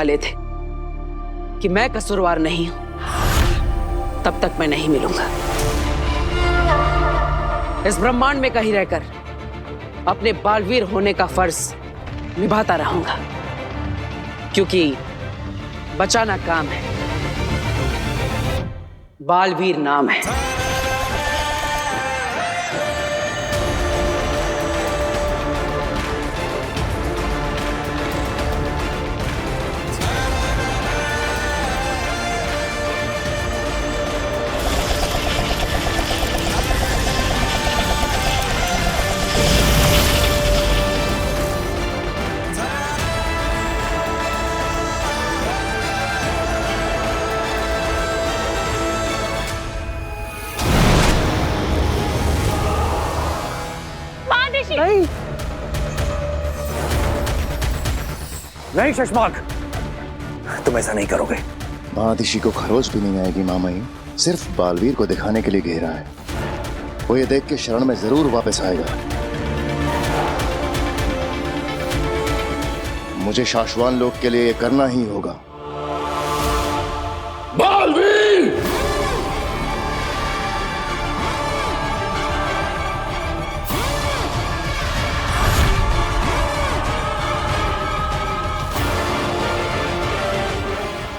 वाले थे कि मैं कसूरवार नहीं हूं, तब तक मैं नहीं मिलूंगा। इस ब्रह्मांड में कहीं रहकर अपने बालवीर होने का फर्ज निभाता रहूंगा, क्योंकि बचाना काम है, बालवीर नाम है। नहीं नहीं शशमाक, तुम ऐसा नहीं करोगे। महादिशी को खरोच भी नहीं आएगी मामाई, सिर्फ बालवीर को दिखाने के लिए घेरा है। वो ये देख के शरण में जरूर वापस आएगा। मुझे शाश्वान लोक के लिए ये करना ही होगा। बालवीर!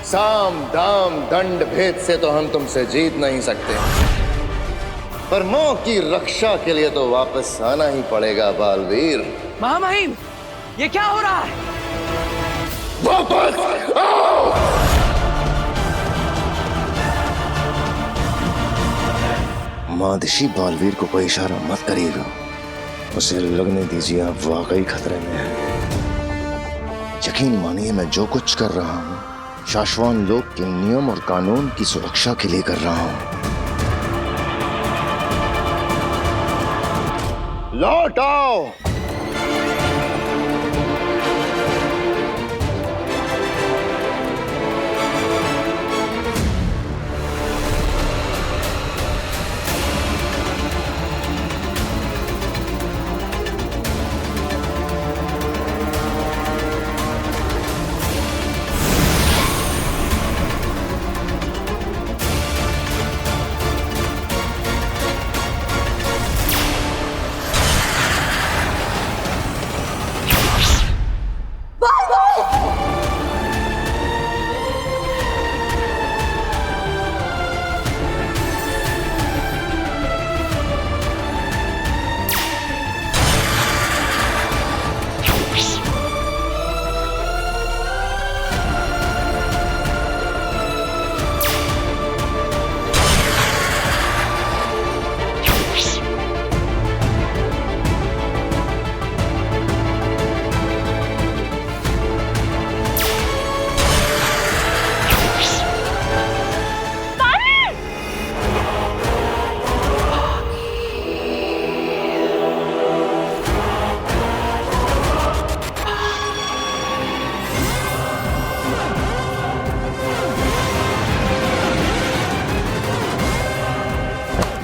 साम दाम दंड भेद से तो हम तुमसे जीत नहीं सकते, पर मोह की रक्षा के लिए तो वापस आना ही पड़ेगा बालवीर। महामहिम, ये क्या हो रहा है? वापस आओ! महादिशी बालवीर को कोई इशारा मत करिएगा, उसे लगने दीजिए आप वाकई खतरे में हैं। यकीन मानिए मैं जो कुछ कर रहा हूं शाश्वान लोक के नियम और कानून की सुरक्षा के लिए कर रहा हूं। लौट आओ।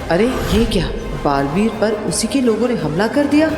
अरे ये क्या, बालवीर पर उसी के लोगों ने हमला कर दिया।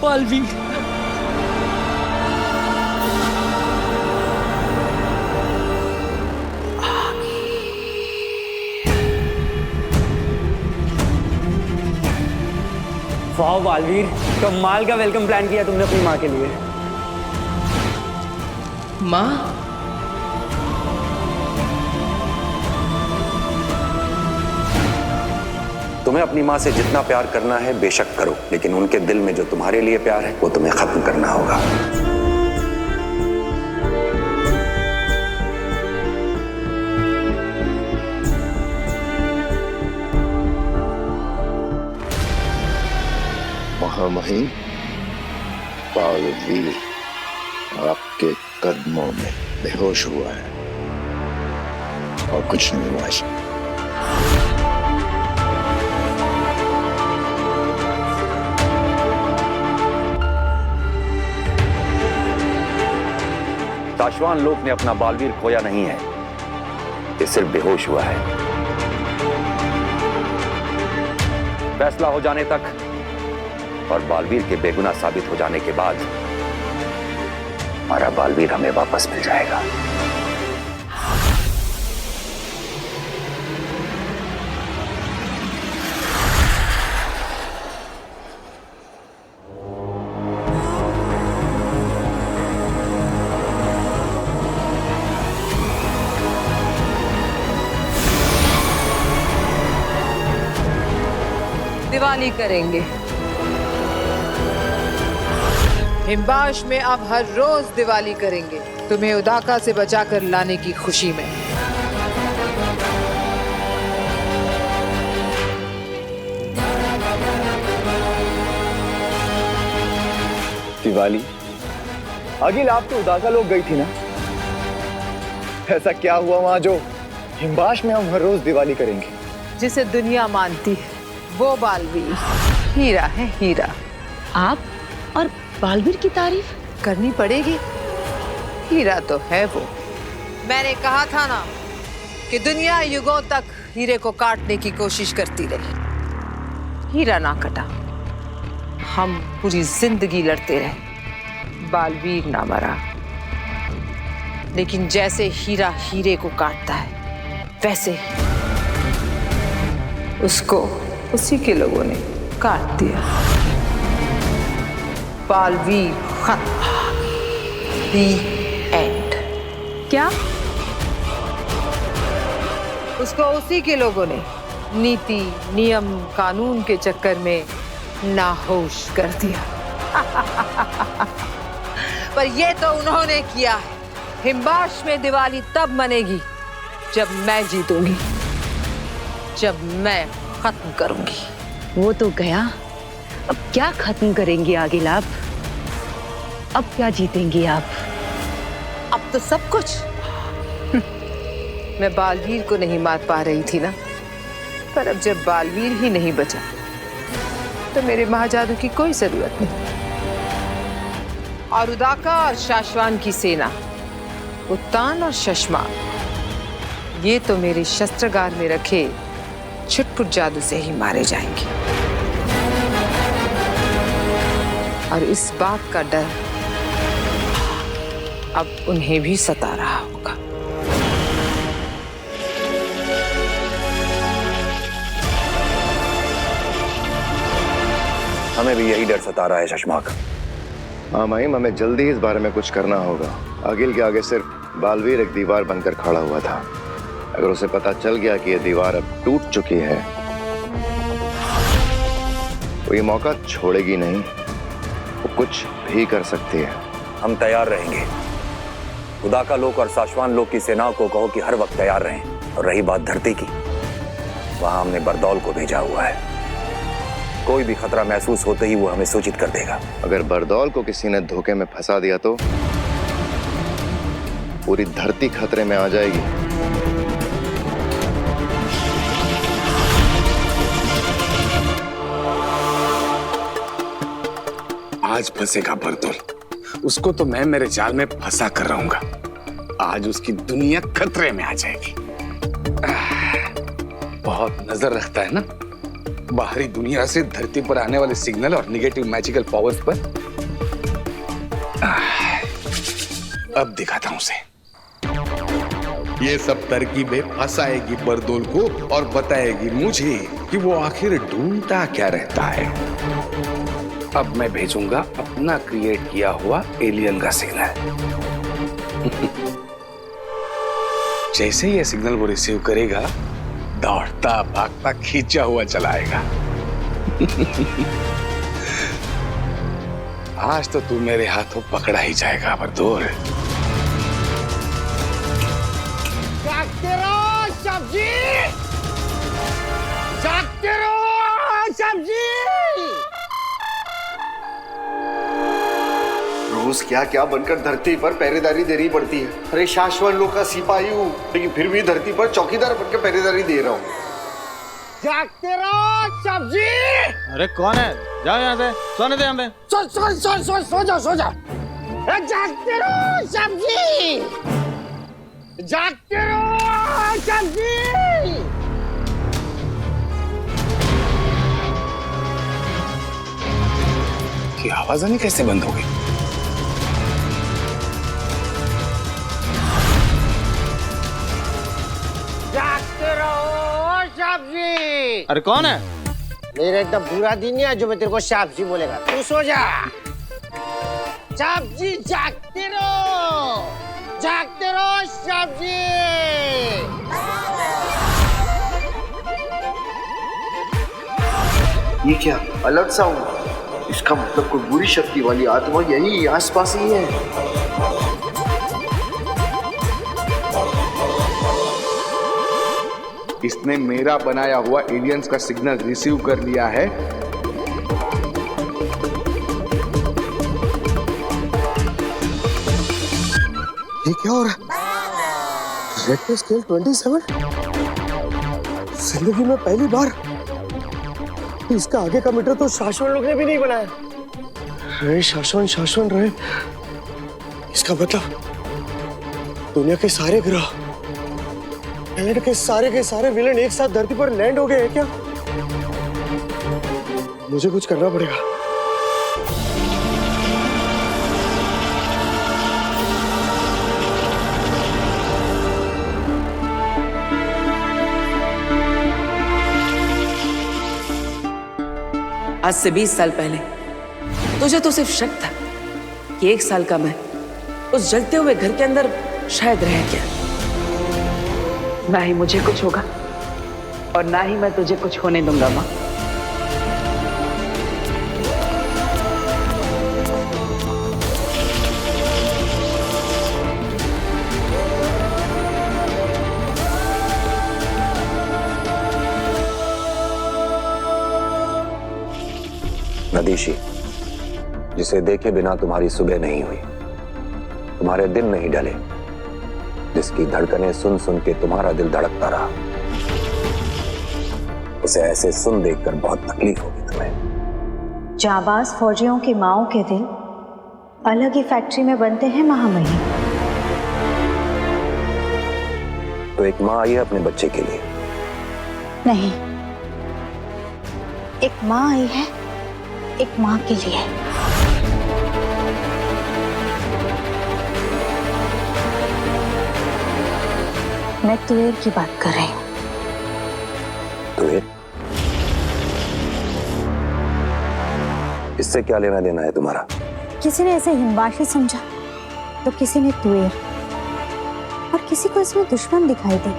बालवीर, वाह बालवीर, कमाल का वेलकम प्लान किया तुमने अपनी माँ के लिए। माँ? तुम्हें अपनी माँ से जितना प्यार करना है बेशक करो, लेकिन उनके दिल में जो तुम्हारे लिए प्यार है वो तुम्हें खत्म करना होगा। महामहिम बालवीर, आपके कदमों में बेहोश हुआ है और कुछ नहीं हुआ है। साशवान लोक ने अपना बालवीर खोया नहीं है, ये सिर्फ बेहोश हुआ है। फैसला हो जाने तक और बालवीर के बेगुनाह साबित हो जाने के बाद हमारा बालवीर हमें वापस मिल जाएगा। दिवाली करेंगे। हिमबाश में अब हर रोज दिवाली करेंगे, तुम्हें उदाका से बचाकर लाने की खुशी में। दिवाली? अगिल, आप तो उदाका लोग गई थी ना? ऐसा क्या हुआ वहां जो हिमबाश में हम हर रोज दिवाली करेंगे? जिसे दुनिया मानती है वो बालवीर हीरा है, हीरा। आप और बालवीर की तारीफ करनी पड़ेगी, हीरा तो है वो। मैंने कहा था ना कि दुनिया युगों तक हीरे को काटने की कोशिश करती रही, हीरा ना कटा। हम पूरी जिंदगी लड़ते रहे, बालवीर ना मरा। लेकिन जैसे हीरा हीरे को काटता है, वैसे उसको उसी के लोगों ने काट दिया। बालवीर खत्म। The end। क्या? उसको उसी के लोगों ने नीति, नियम, कानून के चक्कर में नाहोश कर दिया। पर ये तो उन्होंने किया है। हिमबाश में दिवाली तब मनेगी जब मैं जीतूंगी, जब मैं खत्म करूंगी। वो तो गया, अब क्या खत्म करेंगी आगिल आप? अब क्या जीतेंगी आप? अब तो सब कुछ। मैं बालवीर को नहीं मार पा रही थी ना, पर अब जब बालवीर ही नहीं बचा तो मेरे महाजादू की कोई जरूरत नहीं। और उदाका और शाश्वान की सेना, उत्तान और शश्मा, ये तो मेरे शस्त्रागार में रखे छुटपुट जादू से ही मारे जाएंगे। और इस बात का डर अब उन्हें भी सता रहा होगा। हमें भी यही डर सता रहा है शशमाक। हाँ माहिम, हमें जल्दी इस बारे में कुछ करना होगा। अगिल के आगे सिर्फ बालवीर एक दीवार बनकर खड़ा हुआ था। अगर उसे पता चल गया कि यह दीवार अब टूट चुकी है तो ये मौका छोड़ेगी नहीं, वो कुछ भी कर सकती है। हम तैयार रहेंगे। उदाका लोक और साशवान लोक की सेनाओं को कहो कि हर वक्त तैयार रहें। और रही बात धरती की, वहां हमने बरदौल को भेजा हुआ है। कोई भी खतरा महसूस होते ही वो हमें सूचित कर देगा। अगर बरदौल को किसी ने धोखे में फंसा दिया तो पूरी धरती खतरे में आ जाएगी। आज फंसेगा बरदौल, उसको तो मैं मेरे जाल में फंसा कर रहूंगा। आज उसकी दुनिया खतरे में आ जाएगी। बहुत नजर रखता है ना बाहरी दुनिया से धरती पर आने वाले सिग्नल और निगेटिव मैजिकल पावर्स पर। अब दिखाता हूं उसे। ये सब तरकीबें फंसाएगी बरदौल को और बताएगी मुझे कि वो आखिर ढूंढता क्या रहता है। अब मैं भेजूंगा अपना क्रिएट किया हुआ एलियन का सिग्नल। जैसे ही ये सिग्नल वो रिसीव करेगा, दौड़ता भागता खींचा हुआ चलाएगा। आज तो तू मेरे हाथों पकड़ा ही जाएगा बरदौल। जागते रहो सब्जी, जागते रहो सब्जी। रोज क्या क्या बनकर धरती पर पहरेदारी देनी पड़ती है। अरे शाश्वत लोग का सिपाही हूँ, लेकिन फिर भी धरती पर चौकीदार बनकर पहरेदारी दे रहा हूँ। जागते रहो सब्जी। अरे कौन है? जाओ यहाँ से, सोने दे हमें। सो जाओ। जागते रहो सब्जी, जागते रहो सब्जी। ये आवाज आनी कैसे बंद हो गई? जागते रहो सब्जी। अरे कौन है? मेरा इतना बुरा दिन नहीं है जो मैं तेरे को सब्जी बोलेगा। तू सो जा। सब्जी जागते रहो सब्जी। ये क्या अलर्ट साउंड? इसका मतलब कोई बुरी शक्ति वाली आत्मा यही आसपास ही है। इसने मेरा बनाया हुआ एलियंस का सिग्नल रिसीव कर लिया है। ये क्या हो रहा है? Richter scale 27? जिंदगी में पहली बार। इसका आगे का मीटर तो शाश्वत लोग ने भी नहीं बनाया। रहे शाश्वत रहे। इसका मतलब दुनिया के सारे ग्रह, प्लैनेट के सारे विलेन एक साथ धरती पर लैंड हो गए हैं क्या? मुझे कुछ करना पड़ेगा। आज से 20 साल पहले तुझे तो सिर्फ शक था कि 1 साल का मैं उस जलते हुए घर के अंदर शायद रह गया। ना ही मुझे कुछ होगा और ना ही मैं तुझे कुछ होने दूंगा माँ। नदीशी, जिसे देखे बिना तुम्हारी सुबह नहीं हुई, तुम्हारे दिन नहीं ढले, जिसकी धड़कनें सुन सुन के तुम्हारा दिल धड़कता रहा, उसे ऐसे सुन देखकर बहुत तकलीफ होगी तुम्हें। जाबाज फौजियों की माओं के दिल अलग ही फैक्ट्री में बनते हैं महामहिम। तो एक माँ आई है अपने बच्चे के लिए? नहीं, एक माँ आई है एक माँ के लिए। मैं तुएर की बात कर रही हूँ। तुएर? इससे क्या लेना देना है तुम्हारा? किसी ने इसे हिंदवाशी समझा तो किसी ने तुएर, और किसी को इसमें दुश्मन दिखाई दी,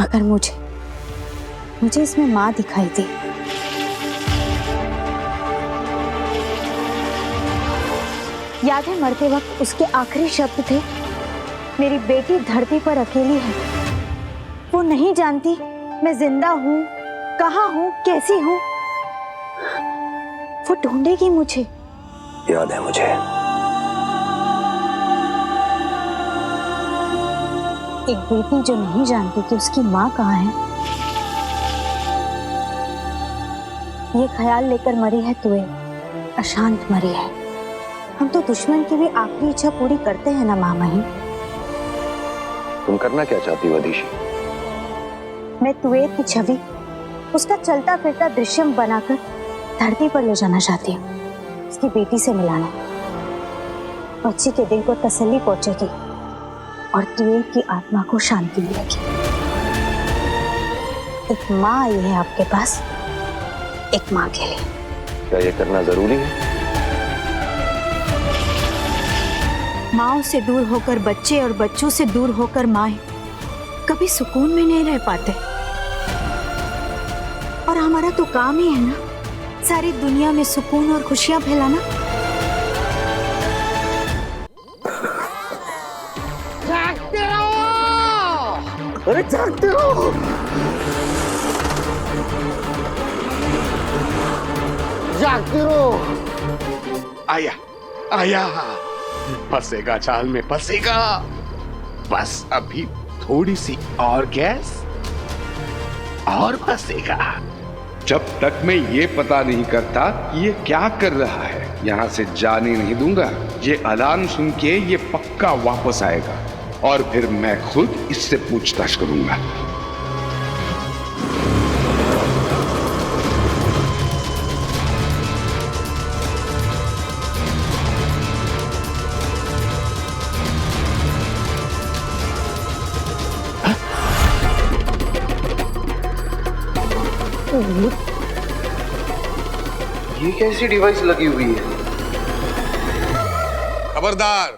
मगर मुझे इसमें माँ दिखाई दी। याद है मरते वक्त उसके आखिरी शब्द थे, मेरी बेटी धरती पर अकेली है, वो नहीं जानती मैं जिंदा हूँ, कहाँ हूँ, कैसी हूँ, वो ढूंढेगी मुझे। याद है मुझे। एक बेटी जो नहीं जानती कि उसकी माँ कहाँ है, ये ख्याल लेकर मरी है तुए, अशांत मरी है। हम तो दुश्मन की भी आखिरी इच्छा पूरी करते हैं ना महामहिम। तुम करना क्या चाहती हो अदीशी? मैं तुएर की छवि उसका चलता फिरता दृश्यम बनाकर धरती पर ले जाना चाहती हूँ, उसकी बेटी से मिलाना। बच्ची के दिल को तसल्ली पहुंचेगी और तुएर की आत्मा को शांति मिलेगी। एक माँ आई है आपके पास, एक माँ के लिए। क्या ये करना जरूरी है? माँओं से दूर होकर बच्चे और बच्चों से दूर होकर माएं कभी सुकून में नहीं रह पाते, और हमारा तो काम ही है ना सारी दुनिया में सुकून और खुशियां फैलाना। जागते रहो। अरे जागते रहो। जागते रहो। आया आया, फंसेगा जाल में फंसेगा। बस अभी थोड़ी सी और गैस और फंसेगा। जब तक मैं ये पता नहीं करता कि ये क्या कर रहा है, यहां से जाने नहीं दूंगा। ये अलार्म सुन के ये पक्का वापस आएगा और फिर मैं खुद इससे पूछताछ करूंगा। ये कैसी डिवाइस लगी हुई है? खबरदार,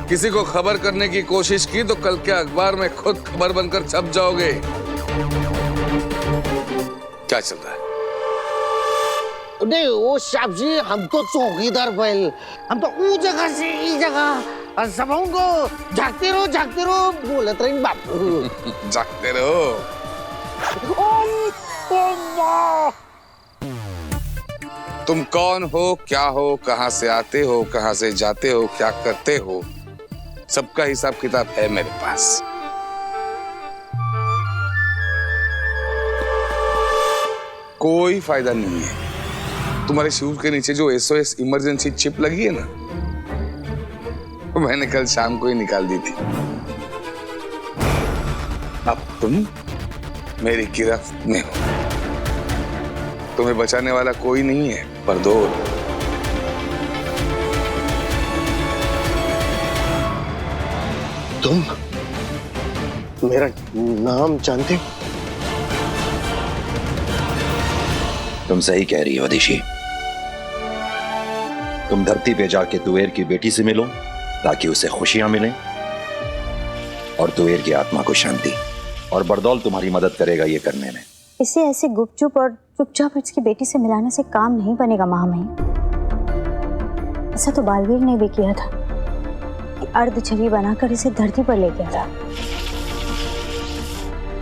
किसी को खबर करने की कोशिश की तो कल के अखबार में खुद खबर बनकर छप जाओगे। क्या चल रहा है? नहीं वो साहब जी, हम तो चौकीदार बैल, हम तो ऊ जगह से ई जगह और सब को झाकते रहो बोलत रही बापू। जागते रहो। तुम कौन हो, क्या हो, कहां से आते हो, कहां से जाते हो, क्या करते हो, सबका हिसाब किताब है मेरे पास। कोई फायदा नहीं है। तुम्हारे शूज के नीचे जो SOS इमरजेंसी चिप लगी है ना, मैंने कल शाम को ही निकाल दी थी। अब तुम मेरी गिरफ्त में हो। तुम्हें बचाने वाला कोई नहीं है बरदौल। तुम मेरा नाम जानते हो? तुम सही कह रही हो अदिशी। तुम धरती पे जाके तुवेर की बेटी से मिलो ताकि उसे खुशियां मिलें और तुवेर की आत्मा को शांति, और बरदौल तुम्हारी मदद करेगा ये करने में। इसे ऐसे गुपचुप और चुपचाप इसकी बेटी से मिलाने से काम नहीं बनेगा महामहिम। ऐसा तो बालवीर ने भी किया था कि अर्ध छवि बनाकर इसे धरती पर ले गया था।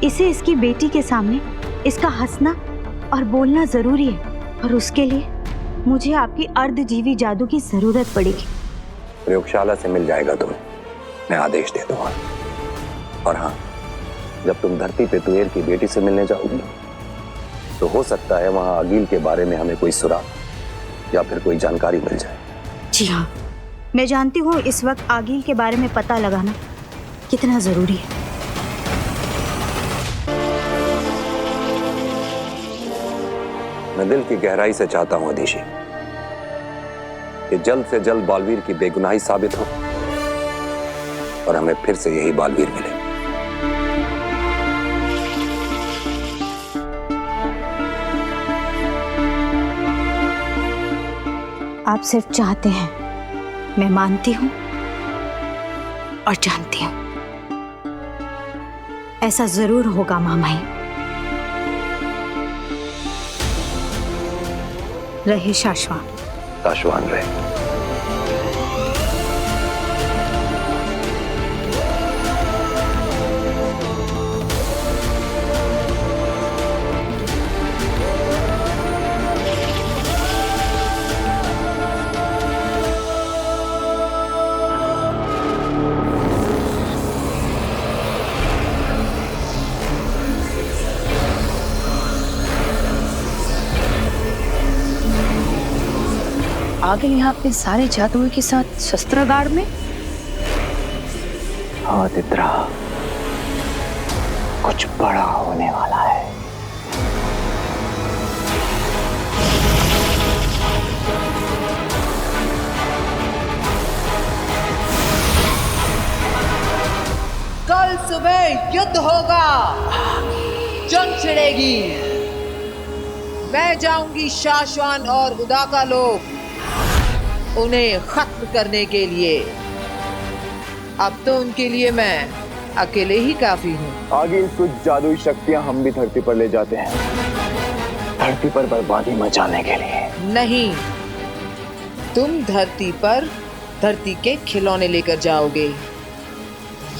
इसे इसकी बेटी के सामने इसका हंसना और बोलना जरूरी है, और उसके लिए मुझे आपकी अर्धजीवी जादू की जरूरत पड़ेगी। प्रयोगशाला से मिल जाएगा तुम्हें, मैं आदेश दे दूंगा। और हाँ, जब तुम धरती पे तुवेर की बेटी से मिलने जाओगी तो हो सकता है वहां आगिल के बारे में हमें कोई सुराग या फिर कोई जानकारी मिल जाए। जी हाँ, मैं जानती हूँ इस वक्त आगिल के बारे में पता लगाना कितना जरूरी है। मैं दिल की गहराई से चाहता हूं अदिशी कि जल्द से जल्द बालवीर की बेगुनाही साबित हो और हमें फिर से यही बालवीर मिले। आप सिर्फ चाहते हैं, मैं मानती हूं और जानती हूं ऐसा जरूर होगा मामाई। रहे शाश्वान। शाश्वान रहे। आगे यहाँ अपने सारे जादुओं के साथ शस्त्रागार में। हाँ तित्रा, कुछ बड़ा होने वाला है। कल सुबह युद्ध होगा, जंग छिड़ेगी। मैं जाऊंगी शाश्वान और उदाका लोग उन्हें खत्म करने के लिए। अब तो उनके लिए मैं अकेले ही काफी हूँ। आगे कुछ जादुई शक्तियां हम भी धरती पर ले जाते हैं, धरती पर बर्बादी मचाने के लिए। नहीं, तुम धरती पर धरती के खिलौने लेकर जाओगे।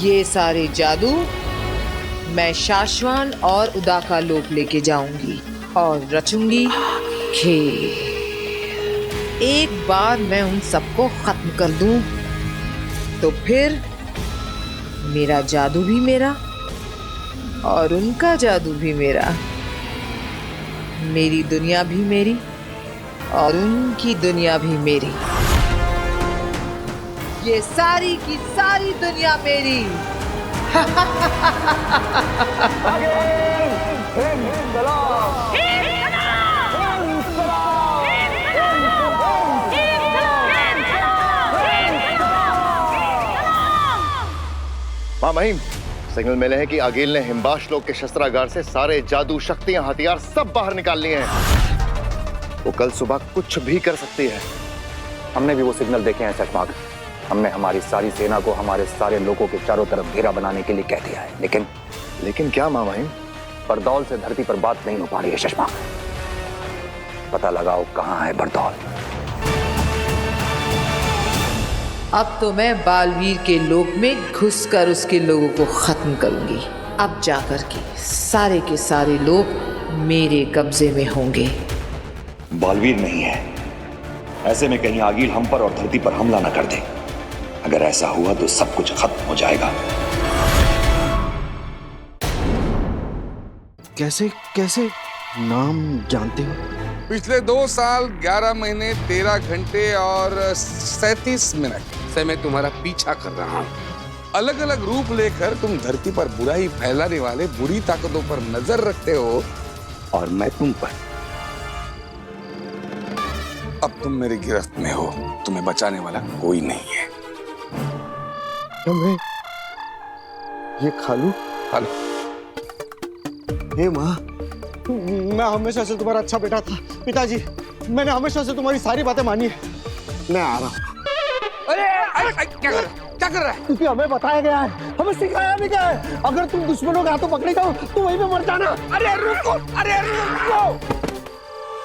ये सारे जादू मैं शाश्वान और उदा का लोक लेके जाऊंगी और रचूंगी खेल। एक बार मैं उन सबको खत्म कर दूं तो फिर मेरा जादू भी मेरा और उनका जादू भी मेरा, मेरी दुनिया भी मेरी और उनकी दुनिया भी मेरी, ये सारी की सारी दुनिया मेरी। माँ महिम, सिग्नल मिले हैं कि आगिल ने हिमबाश लोग के शस्त्रागार से सारे जादू, शक्तियां, हथियार सब बाहर निकाल लिए हैं। वो कल सुबह कुछ भी कर सकती है। हमने भी वो सिग्नल देखे हैं चश्माक। हमने हमारी सारी सेना को हमारे सारे लोगों के चारों तरफ घेरा बनाने के लिए कह दिया है, लेकिन क्या माँ महिम? बरदौल से धरती पर बात नहीं हो पा रही है चश्माक। पता लगाओ कहां है बरदौल। अब तो मैं बालवीर के लोक में घुसकर उसके लोगों को खत्म करूंगी। अब जाकर के सारे लोग मेरे कब्जे में होंगे। बालवीर नहीं है, ऐसे में कहीं आगिल हम पर और धरती पर हमला न कर दे। अगर ऐसा हुआ तो सब कुछ खत्म हो जाएगा। कैसे कैसे नाम जानते हो? पिछले 2 साल 11 महीने 13 घंटे और 37 मिनट से मैं तुम्हारा पीछा कर रहा हूँ। अलग अलग रूप लेकर तुम धरती पर बुराई फैलाने वाले बुरी ताकतों पर नजर रखते हो और मैं तुम पर। अब तुम मेरी गिरफ्त में हो, तुम्हें बचाने वाला कोई नहीं है। मैं ये खालू? हे माँ, मैं हमेशा से तुम्हारा अच्छा बेटा था। पिताजी, मैंने हमेशा से तुम्हारी सारी बातें मानी है। मैं आ रहा हूँ। अरे क्या कर रहा है? क्योंकि हमें बताया गया है, हमें सिखाया भी गया है, अगर तुम दुश्मनों के हाथों पकड़े जाओ तो वहीं पे मर जाना। अरे रुको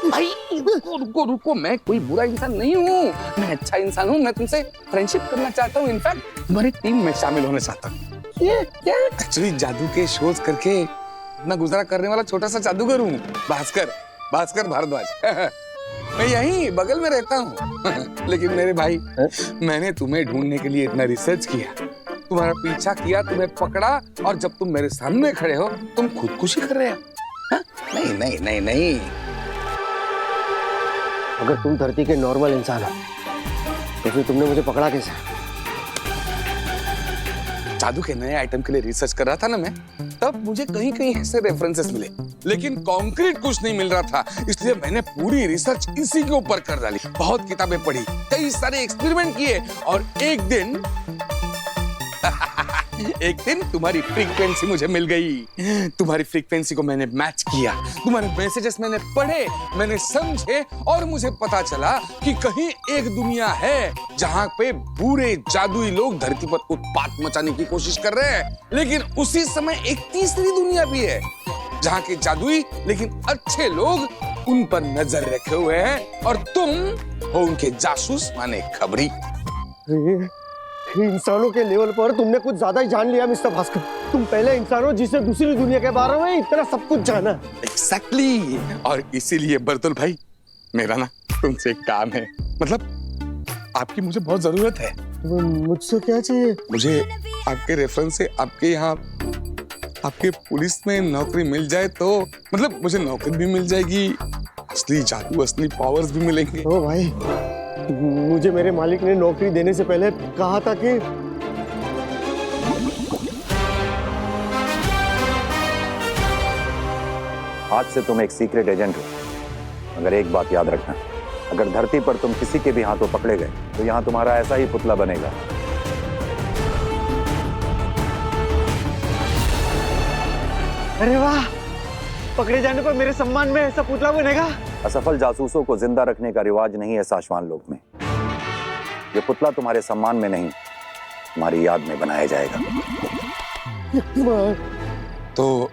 भाई, रुको। मैं कोई बुरा इंसान नहीं हूँ, मैं अच्छा इंसान हूँ। मैं तुमसे फ्रेंडशिप करना चाहता हूँ, इनफैक्ट तुम्हारी टीम में शामिल होना चाहता हूँ। ये क्या? एक्चुअली जादू के शोज करके अपना गुजारा करने वाला छोटा सा जादूगर हूँ, भास्कर भारद्वाज। मैं यहीं बगल में रहता हूँ। लेकिन मेरे भाई, मैंने तुम्हें ढूंढने के लिए इतना रिसर्च किया, तुम्हारा पीछा किया, तुम्हें पकड़ा, और जब तुम मेरे सामने खड़े हो तुम खुदकुशी कर रहे हो। नहीं। अगर तुम धरती के नॉर्मल इंसान हो तो फिर तुमने मुझे पकड़ा कैसे? जादू के नए आइटम के लिए रिसर्च कर रहा था ना मैं, तब मुझे कहीं ऐसे रेफरेंसेस मिले, लेकिन कॉन्क्रीट कुछ नहीं मिल रहा था। इसलिए मैंने पूरी रिसर्च इसी के ऊपर कर डाली। बहुत किताबें पढ़ी, कई सारे एक्सपेरिमेंट किए, और एक दिन तुम्हारी फ्रीक्वेंसी मुझे मिल गई। तुम्हारी फ्रीक्वेंसी को मैंने मैच किया, तुम्हारे मैसेजेस मैंने पढ़े, मैंने समझे, और मुझे पता चला कि कहीं एक दुनिया है जहां पे बुरे जादुई लोग धरती पर उत्पात मचाने की कोशिश कर रहे हैं। लेकिन उसी समय एक तीसरी दुनिया भी है जहां के जादुई लेकिन अच्छे लोग उन पर नजर रखे हुए हैं, और तुम हो उनके जासूस माने खबरी। इंसानों के लेवल पर तुमने कुछ ज्यादा ही जान लिया मिस्टर भास्कर। तुम पहले इंसान हो जिसने दूसरी दुनिया के बारे में इतना सब कुछ जाना। Exactly. और इसीलिए बरतुल भाई, मेरा ना तुमसे एक काम है, मतलब आपकी मुझे बहुत जरूरत है। मुझसे क्या चाहिए? मुझे आपके रेफरेंस से आपके यहाँ आपके पुलिस में नौकरी मिल जाए तो, मतलब मुझे नौकरी भी मिल जाएगी, असली जादू, असली पावर्स भी मिलेंगे। ओ भाई, मुझे मेरे मालिक ने नौकरी देने से पहले कहा था कि आज से तुम एक सीक्रेट एजेंट हो। मगर एक बात याद रखना, अगर धरती पर तुम किसी के भी हाथों पकड़े गए तो यहाँ तुम्हारा ऐसा ही पुतला बनेगा। अरे वाह, पकड़े जाने पर मेरे सम्मान में ऐसा पुतला बनेगा? असफल जासूसों को जिंदा रखने का रिवाज नहीं है शाश्वान लोक में। ये पुतला तुम्हारे सम्मान में नहीं, तुम्हारी याद में बनाया जाएगा। तो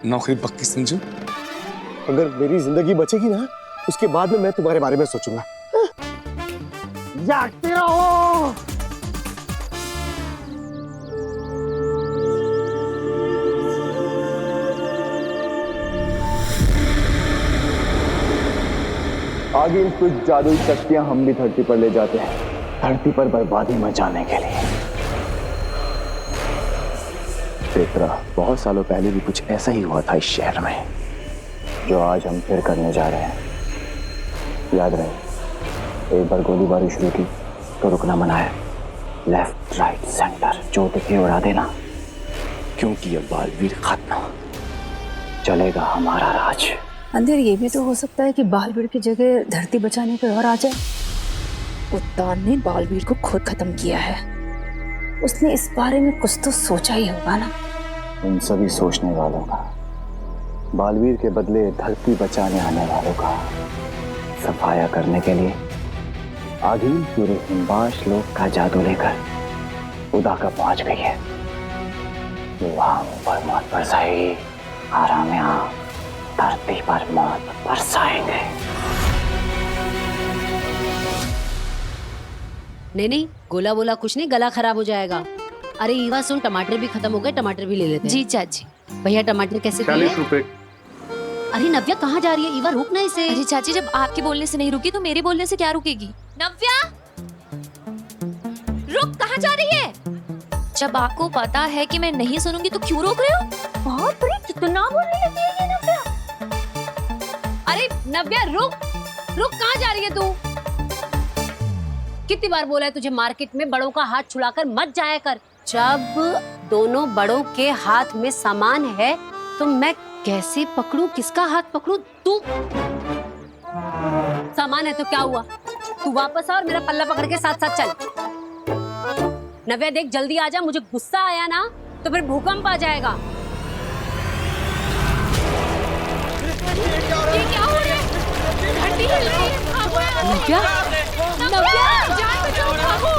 नौकरी पक्की समझो? अगर मेरी जिंदगी बचेगी ना, उसके बाद में मैं तुम्हारे बारे में सोचूंगा। जागते रहो। आगे कुछ जादुई शक्तियां हम भी धरती पर ले जाते हैं, धरती पर बर्बादी मचाने के लिए। पेत्रा, बहुत सालों पहले भी कुछ ऐसा ही हुआ था इस शहर में, जो आज हम फिर करने जा रहे हैं। याद रहे, एक बार गोलीबारी शुरू की तो रुकना मना है। लेफ्ट राइट सेंटर जो दिखे उड़ा देना, क्योंकि ये बालवीर खत्म, चलेगा हमारा राज। अंधेर ये भी तो हो सकता है कि बालवीर की जगह धरती बचाने कोई और आ जाए। उद्दान ने बालवीर को खुद खत्म किया है, उसने इस बारे में कुछ तो सोचा ही होगा ना। उन सभी सोचने वालों का, बालवीर के बदले धरती बचाने आने वालों का सफाया करने के लिए आगिल पूरे हिमबाश लोक का जादू लेकर उदाका पहुंच गई है। वहां ऊपर मौत बरसाएगी, आराम यहाँ धरती पर मौत बरसाएंगे। नहीं, गोला बोला कुछ नहीं, गला खराब हो जाएगा। अरे ईवा सुन, टमाटर भी खत्म हो गए, टमाटर भी ले लेते हैं। जी चाची। भैया टमाटर कैसे दिए? 40 रुपए। अरे नव्या कहाँ जा रही है? ईवा रुक ना इसे। अरे चाची, जब आपके बोलने से नहीं रुकी तो मेरे बोलने से क्या रुकेगी? नव्या, रुक, कहाँ जा रही है? जब आपको पता है कि मैं नहीं सुनूंगी तो क्यों रोक रहे हो? बहुत बड़ी कितना बोलने लगी है ये नव्या। अरे नव्या रुक, कहाँ जा रही है तू? कितनी बार बोला है तुझे मार्केट में बड़ों का हाथ छुड़ाकर मत जाया कर। जब दोनों बड़ों के हाथ में सामान है तो मैं कैसे पकड़ूं, किसका हाथ पकड़ूं? तू सामान है तो क्या हुआ, तू वापस आ और मेरा पल्ला पकड़ के साथ साथ चल। नव्या देख जल्दी आ जा, मुझे गुस्सा आया ना तो फिर भूकंप आ जाएगा। ये क्या हो रहा है? घंटी हिल रही है। नव्या, नव्या, जान बचाओ, भागो।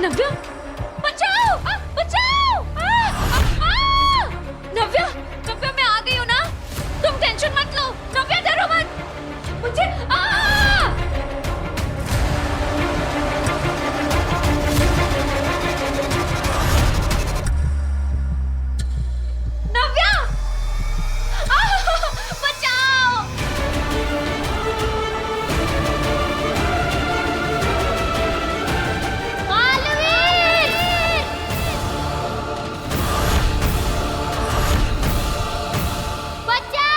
नव्या, बचाओ, बचाओ! नव्या, नव्या मैं आ गई हूँ ना, तुम टेंशन मत लो। नव्या डरो मत, मुझे नव्या, बचाओ!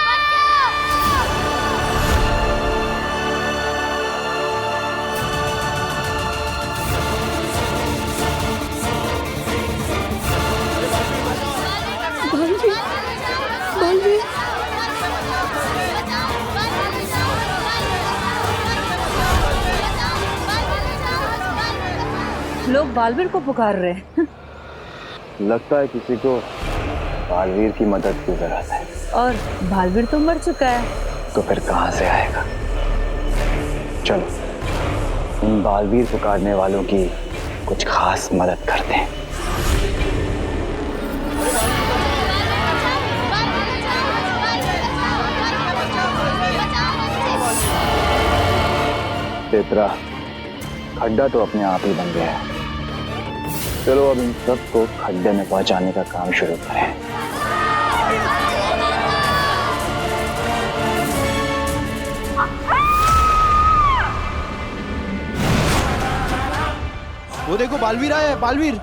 लोग बालवीर को पुकार रहे हैं। लगता है किसी को बालवीर की मदद की जरूरत है। और बालवीर तो मर चुका है, तो फिर कहां से आएगा? चलो इन बालवीर पुकारने वालों की कुछ खास मदद करते हैं। पेत्रा, खड्डा तो अपने आप ही बन गया है। चलो अब इन सबको खड्डे में पहुंचाने का काम शुरू करें। वो देखो बालवीर आया है, बालवीर।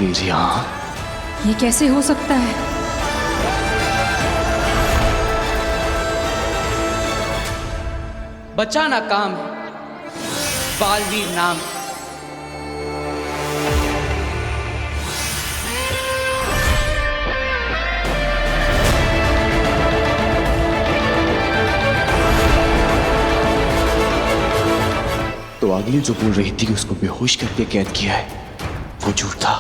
बालवीर यहाँ? ये कैसे हो सकता है? बचाना काम है, बालवीर नाम। तो आगिल जो बोल रही थी कि उसको बेहोश करके कैद किया है, वो झूठ था।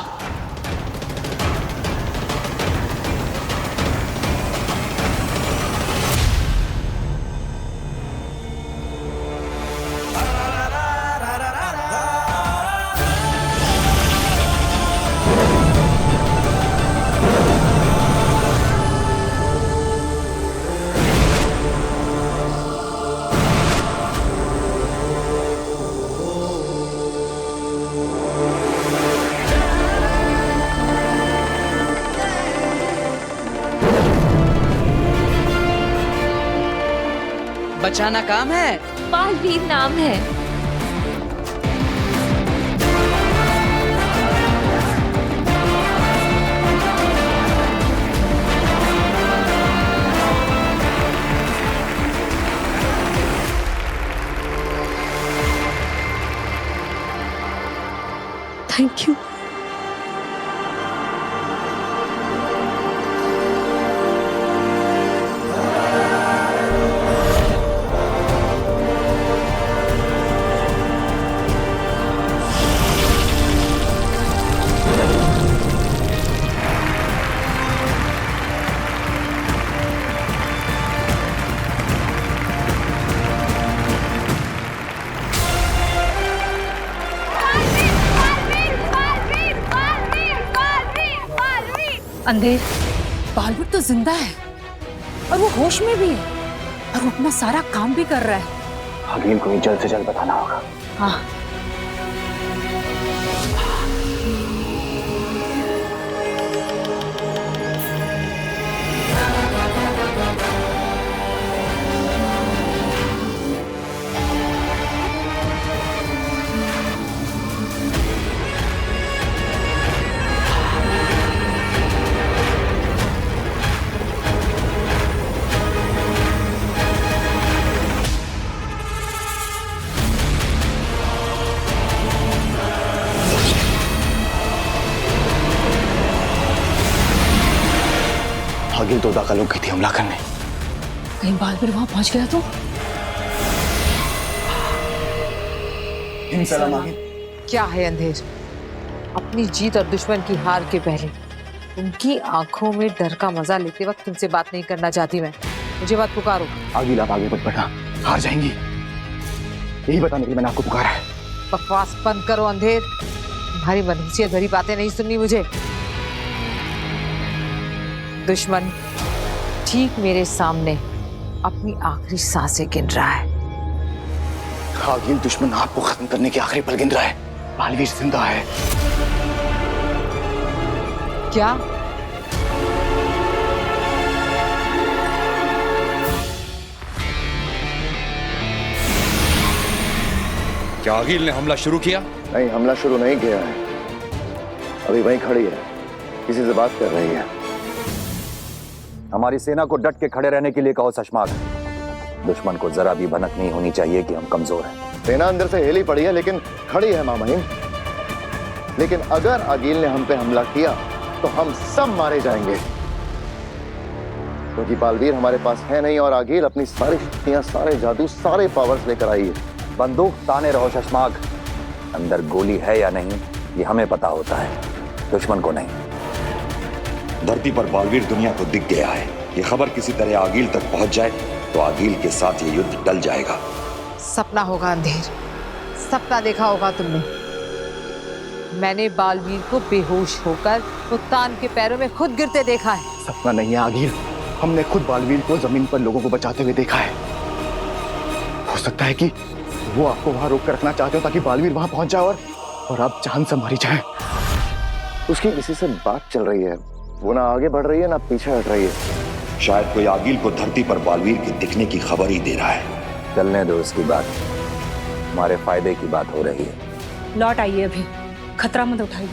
बचाना काम है, बालवीर नाम है। Thank you. अंधेर, बालवीर तो जिंदा है और वो होश में भी है और वो अपना सारा काम भी कर रहा है। आगिल को जल्द से जल्द बताना होगा। हाँ। आगिल तो दाखिल हो गई थी हमला करने। कहीं बालवीर वहां पहुंच गया तो? क्या है अंधेर? अपनी जीत और दुश्मन की हार के पहले उनकी आंखों में डर का मजा लेते वक्त तुमसे बात नहीं करना चाहती मैं। मुझे बात पुकारो। आगिल आप आगे मत बढ़ना, हार जाएंगी, यही बताने के लिए मैंने आपको पुकारा है। बकवास बंद करो अंधेर, तुम्हारी मनहूसियत भरी बातें नहीं सुननी मुझे। दुश्मन ठीक मेरे सामने अपनी आखिरी सांसें गिन रहा है। आगिल दुश्मन आपको खत्म करने के आखिरी पल गिन रहा है। बालवीर जिंदा है। क्या? क्या आगिल ने हमला शुरू किया? नहीं, हमला शुरू नहीं किया है, अभी वहीं खड़ी है, किसी से बात कर रही है। हमारी सेना को डट के खड़े रहने के लिए कहो शशमाग। दुश्मन को जरा भी भनक नहीं होनी चाहिए कि हम कमजोर हैं। सेना अंदर से हिली पड़ी है लेकिन खड़ी है मामाहिन। लेकिन अगर आगिल ने हम पे हमला किया तो हम सब मारे जाएंगे, क्योंकि बालवीर हमारे पास है नहीं और आगिल अपनी सारी शक्तियां, सारे जादू, सारे पावर्स लेकर आई है। बंदूक ताने रहो शशमाग, अंदर गोली है या नहीं ये हमें पता होता है, दुश्मन को नहीं। धरती पर बालवीर दुनिया को दिख गया है। ये खबर किसी तरह आगिल तक पहुंच जाए तो आगिल के साथ ये युद्ध टल जाएगा। सपना होगा अंधेर, सपना देखा होगा तुमने। मैंने बालवीर को बेहोश होकर उत्तान के पैरों में खुद गिरते देखा है। सपना नहीं है आगिल, हमने खुद बालवीर को जमीन पर लोगों को बचाते हुए देखा है। हो सकता है कि वो आपको वहां रोक कर रखना चाहते हो ताकि बालवीर वहां पहुंच जाए और आप जान से मारी जाए। उसकी किसी से बात चल रही है, वो ना आगे बढ़ रही है ना पीछे हट रही है। शायद कोई आगिल को धरती पर बालवीर के दिखने की खबर ही दे रहा है। चलने दो उसकी बात, हमारे फायदे की बात हो रही है। लौट आइए, अभी खतरा मत उठाइए।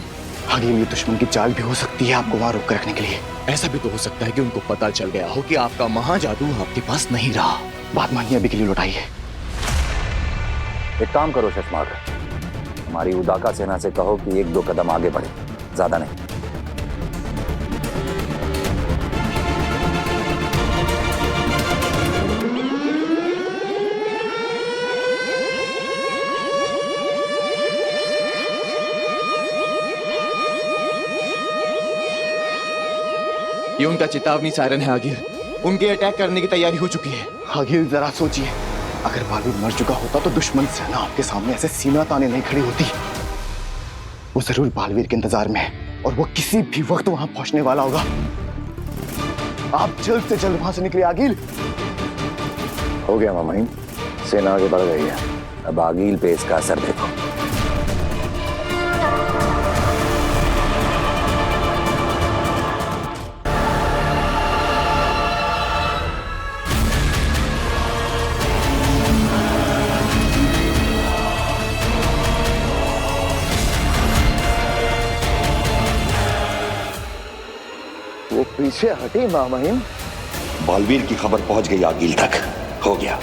आगे ये दुश्मन की चाल भी हो सकती है आपको वहां रोक कर रखने के लिए। ऐसा भी तो हो सकता है कि उनको पता चल गया हो कि आपका महाजादू आपके पास नहीं रहा। बात मानिए, अभी के लिए लौटाइए। एक काम करो शशमाक, हमारी उदाका सेना से कहो कि 1-2 कदम आगे बढ़े, ज्यादा नहीं। ये उनका चेतावनी सायरन है आगिल। उनके अटैक करने की तैयारी हो चुकी है। आगिल जरा सोचिए, अगर बालवीर मर चुका होता तो दुश्मन सेना आपके सामने ऐसे सीना ताने नहीं खड़ी होती। वो जरूर बालवीर के इंतजार में है और वो किसी भी वक्त वहां पहुंचने वाला होगा। आप जल्द से जल्द वहां से निकले आगिल। हो गया मामाइन, सेना आगे बढ़ गई है। अब आगील पे इसका असर देखो। वो पीछे हटी मामाइन। बालवीर की खबर पहुंच गई आगील तक। हो गया,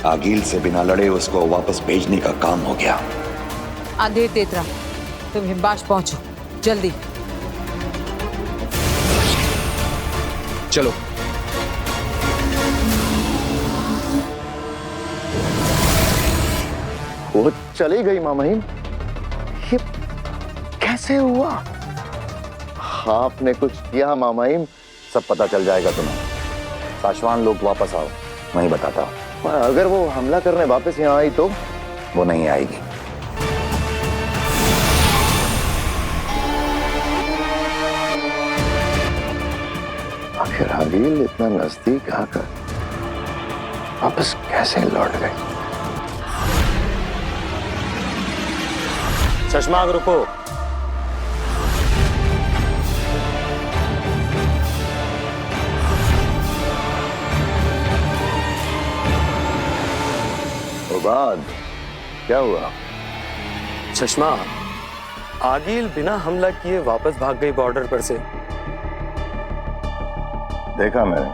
आगील से बिना लड़े उसको वापस भेजने का काम हो गया। अंधेर तेतरा, तुम हिमबाश पहुंचो जल्दी। चलो। वो चली गई मामाइन। ये कैसे हुआ? आपने कुछ किया मामाइन? सब पता चल जाएगा तुम्हें। साशवान लोग वापस आओ, मैं ही बताता हूँ। अगर वो हमला करने वापस यहाँ आई तो? वो नहीं आएगी। आखिर आगिल इतना नजदीक आकर वापस कैसे लौट गई? शशमाक रुको। बाद क्या हुआ? चश्मा, आगिल बिना हमला किए वापस भाग गई बॉर्डर पर से। देखा मैंने,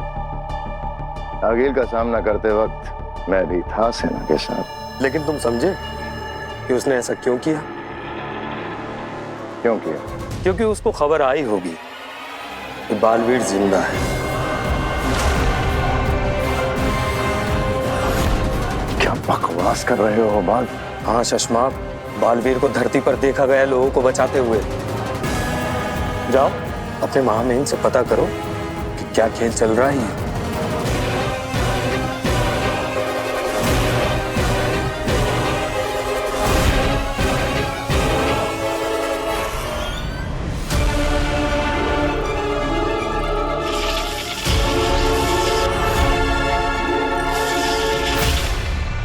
आगिल का सामना करते वक्त मैं भी था सेना के साथ। लेकिन तुम समझे कि उसने ऐसा क्यों किया? क्यों किया? क्योंकि उसको खबर आई होगी कि बालवीर जिंदा है। क्या बकवास कर रहे हो बाल? हाँ शशमाक, बालवीर को धरती पर देखा गया लोगों को बचाते हुए। जाओ अपने महामहिम से पता करो कि क्या खेल चल रहा है।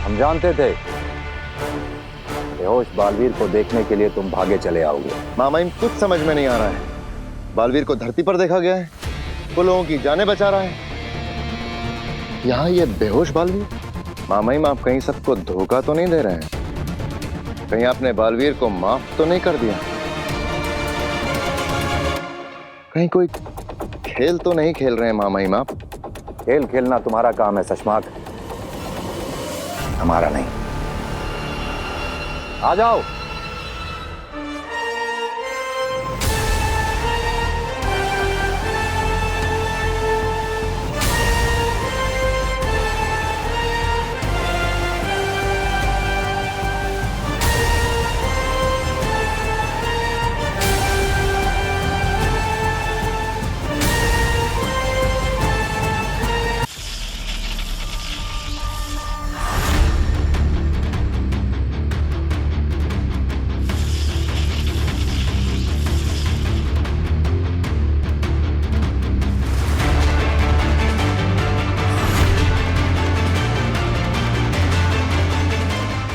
हम जानते थे बेहोश बालवीर को देखने के लिए तुम भागे चले आओगे। मामाइन, कुछ समझ में नहीं आ रहा है। बालवीर को धरती पर देखा गया है, वो लोगों की जानें बचा रहा है। यहाँ ये बेहोश बालवीर। मामाइन, आप कहीं सबको धोखा तो नहीं दे रहे हैं? कहीं आपने बालवीर को माफ तो नहीं कर दिया? कहीं कोई खेल तो नहीं खेल रहे हैं मामाइन आप? खेल खेलना तुम्हारा काम है शशमाक, हमारा नहीं। आ जाओ।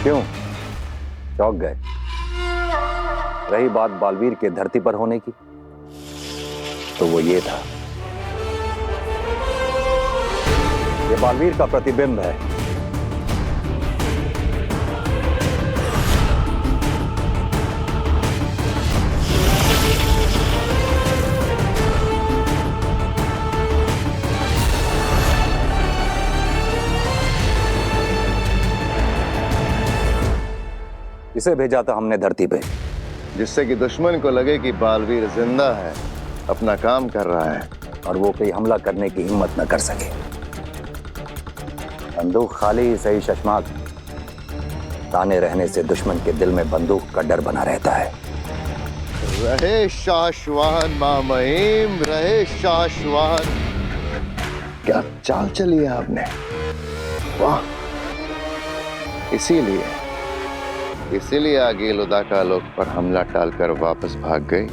क्यों चौंक गए? रही बात बालवीर के धरती पर होने की, तो वो ये था, ये बालवीर का प्रतिबिंब है। इसे भेजा था हमने धरती पे, जिससे कि दुश्मन को लगे कि बालवीर जिंदा है, अपना काम कर रहा है, और वो कोई हमला करने की हिम्मत न कर सके। बंदूक खाली ही सही शशमाक, ताने रहने से दुश्मन के दिल में बंदूक का डर बना रहता है। रहे शाश्वान मामहीम, रहे शाश्वान। क्या चाल चली है आपने, वाह। इसीलिए आगील उदाका लोग पर हमला टालकर वापस भाग गई।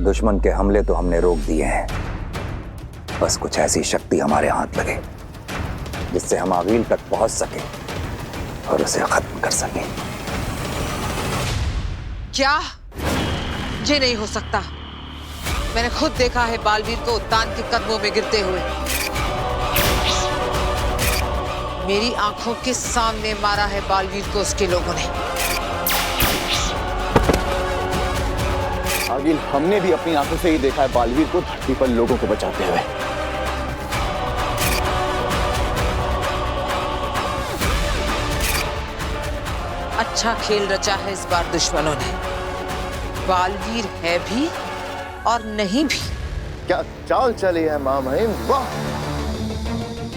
दुश्मन के हमले तो हमने रोक दिए हैं, बस कुछ ऐसी शक्ति हमारे हाथ लगे जिससे हम आगील तक पहुंच सके और उसे खत्म कर सके। क्या? ये नहीं हो सकता। मैंने खुद देखा है बालवीर को उद्यान के कदमों में गिरते हुए। मेरी आंखों के सामने मारा है बालवीर को उसके लोगों ने। आगिल, हमने भी अपनी आंखों से ही देखा है बालवीर को धरती पर लोगों को बचाते हुए। अच्छा खेल रचा है इस बार दुश्मनों ने। बालवीर है भी और नहीं भी। क्या चाल चली है मामहीम, वाह।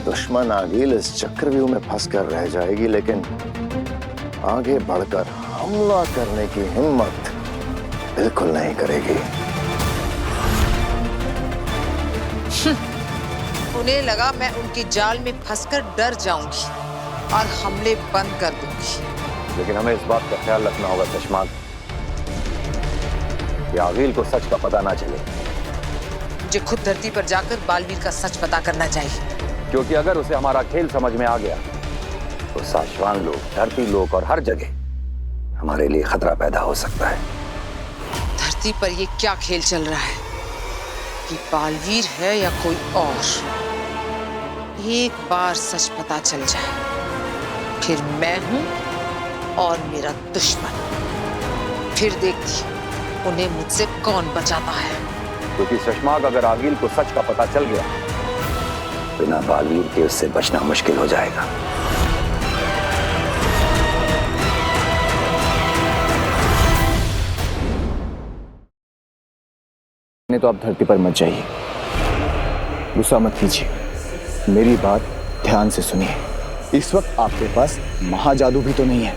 दुश्मन आगील इस चक्रव्यूह में फंसकर रह जाएगी, लेकिन आगे बढ़कर हमला करने की हिम्मत बिल्कुल नहीं करेगी। उन्हें लगा मैं उनकी जाल में फंसकर डर जाऊंगी और हमले बंद कर दूंगी। लेकिन हमें इस बात का ख्याल रखना होगा शशमाक कि आगील को सच का पता ना चले। मुझे खुद धरती पर जाकर बालवीर का सच पता करना चाहिए, क्योंकि अगर उसे हमारा खेल समझ में आ गया तो साशवान लोग, धरती लोग और हर जगह हमारे लिए खतरा पैदा हो सकता है। धरती पर ये क्या खेल चल रहा है कि बालवीर है या कोई और? एक बार सच पता चल जाए, फिर मैं हूं और मेरा दुश्मन। फिर देखती उन्हें मुझसे कौन बचाता है। क्योंकि शशमाक, अगर आगील को सच का पता चल गया, बिना बालवीर के उससे बचना मुश्किल हो जाएगा। नहीं तो आप धरती पर मत जाइए, गुस्सा मत कीजिए, मेरी बात ध्यान से सुनिए। इस वक्त आपके पास महाजादू भी तो नहीं है।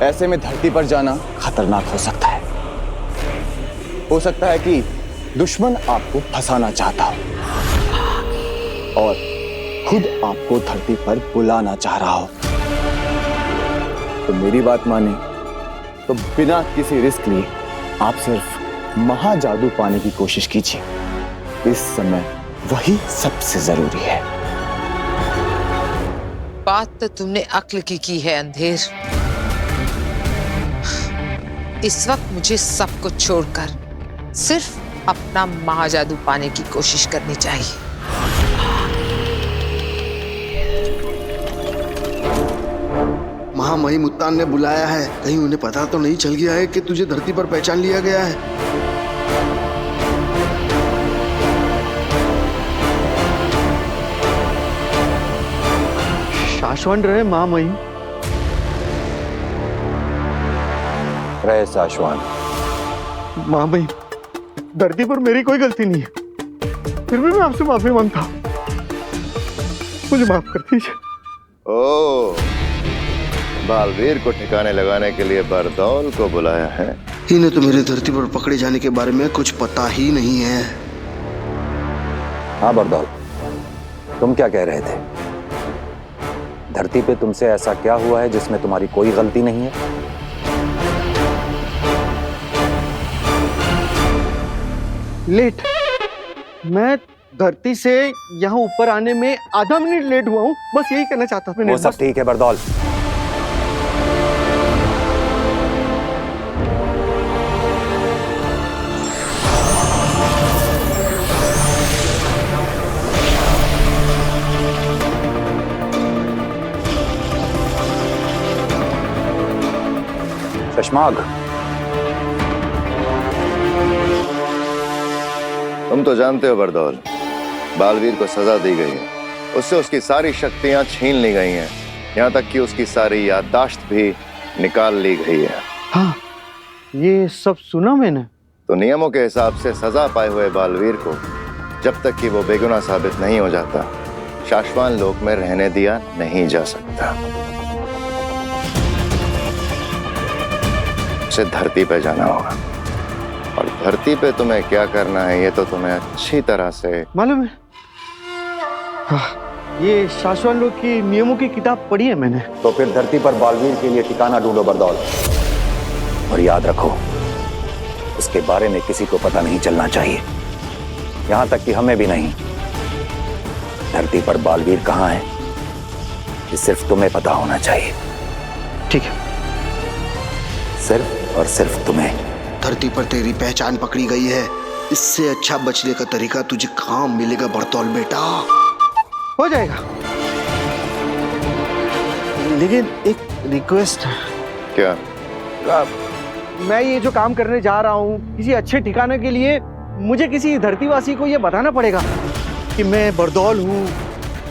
ऐसे में धरती पर जाना खतरनाक हो सकता है। हो सकता है कि दुश्मन आपको फंसाना चाहता हो और खुद आपको धरती पर बुलाना चाह रहा हो। तो मेरी बात माने तो बिना किसी रिस्क लिए आप सिर्फ महाजादू पाने की कोशिश कीजिए। इस समय वही सबसे जरूरी है। बात तो तुमने अक्ल की है अंधेर। इस वक्त मुझे सब कुछ छोड़कर सिर्फ अपना महाजादू पाने की कोशिश करनी चाहिए। महामहिम उत्तान ने बुलाया है, कहीं उन्हें पता तो नहीं चल गया है कि तुझे धरती पर पहचान लिया गया है? शाश्वत रहे महामहिम। रहे साशवान। महामहिम, धरती पर मेरी कोई गलती नहीं है, फिर भी मैं आपसे माफी मांगता हूँ, मुझे माफ कर दीजिए। ओ, बालवीर को ठिकाने लगाने के लिए बरदौल को बुलाया है। इन्हें तो मेरे धरती पर पकड़े जाने के बारे में कुछ पता ही नहीं है। हाँ बरदौल, तुम क्या कह रहे थे? धरती पे तुमसे ऐसा क्या हुआ है जिसमें तुम्हारी कोई गलती नहीं है? लेट, मैं धरती से यहाँ ऊपर आने में आधा मिनट लेट हुआ हूँ, बस यही कहना चाहता था। वो सब ठीक है बरदौल, शशमाग, तुम तो जानते हो बरदौल, बालवीर को सजा दी गई है, उससे उसकी सारी शक्तियां छीन ली गई हैं, यहाँ तक कि उसकी सारी याददाश्त भी निकाल ली गई है। हाँ, ये सब सुना मैंने। तो नियमों के हिसाब से सजा पाए हुए बालवीर को जब तक कि वो बेगुनाह साबित नहीं हो जाता, शाश्वान लोक में रहने दिया नहीं जा सकता। उसे धरती पे जाना होगा, और धरती पे तुम्हें क्या करना है ये तो तुम्हें अच्छी तरह से मालूम है। हाँ, ये शाश्वान लोक की नियमों की किताब पढ़ी है मैंने। तो फिर धरती पर बालवीर के लिए ठिकाना ढूंढो बरदौल, और याद रखो उसके बारे में किसी को पता नहीं चलना चाहिए, यहां तक कि हमें भी नहीं। धरती पर बालवीर कहां है ये सिर्फ तुम्हें पता होना चाहिए। ठीक है। सिर्फ और सिर्फ तुम्हें। धरती पर तेरी पहचान पकड़ी गई है, इससे अच्छा बचने का तरीका तुझे कहां मिलेगा बरतौल बेटा। हो जाएगा, लेकिन एक रिक्वेस्ट है। क्या? मैं ये जो काम करने जा रहा हूँ किसी अच्छे ठिकाने के लिए, मुझे किसी धरतीवासी को ये बताना पड़ेगा कि मैं बरदौल हूँ,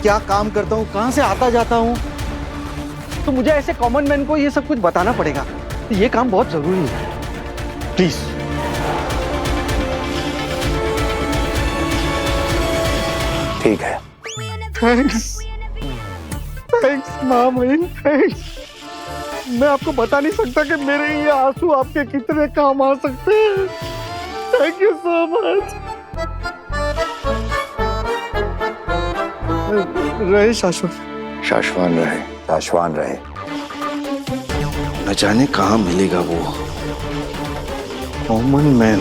क्या काम करता हूँ, कहाँ से आता जाता हूँ। तो मुझे ऐसे कॉमन मैन को ये सब कुछ बताना पड़ेगा। ये काम बहुत जरूरी है, प्लीज। ठीक है। थैंक्स, थैंक्स मामन, थैंक्स। मैं आपको बता नहीं सकता कि मेरे ये आंसू आपके कितने काम आ सकते हैं। Thank you so much. रहे शाश्वत। शाश्वान रहे। शाश्वान रहे। न जाने कहां मिलेगा वो कॉमन मैन।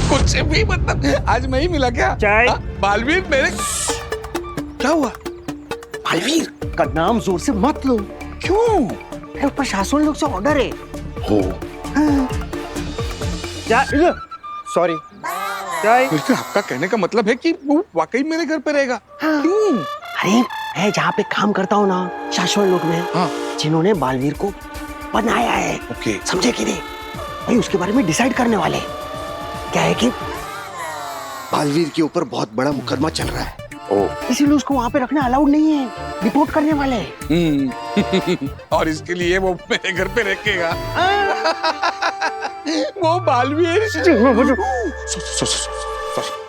कुछ भी मतलब आज मैं ही मिला क्या? चाय। बालवीर मेरे क्या हुआ? बालवीर का नाम जोर से मत लो। क्यों? अरे ऊपर शासन लोग से ऑर्डर है। हो सॉरी चाय। लेकिन आपका कहने का मतलब है कि वो वाकई मेरे घर पे रहेगा? क्यों? अरे मैं जहाँ पे काम करता हूँ ना, शाश्वत लोक में, हाँ। जिन्होंने बालवीर को बनाया है, ओके। समझे कि नहीं भाई, उसके बारे में डिसाइड करने वाले। क्या है कि बालवीर के ऊपर बहुत बड़ा मुकदमा चल रहा है, इसीलिए उसको वहाँ पे रखना अलाउड नहीं है, रिपोर्ट करने वाले। और इसके लिए वो मेरे घर पे रखेगा। वो बालवीर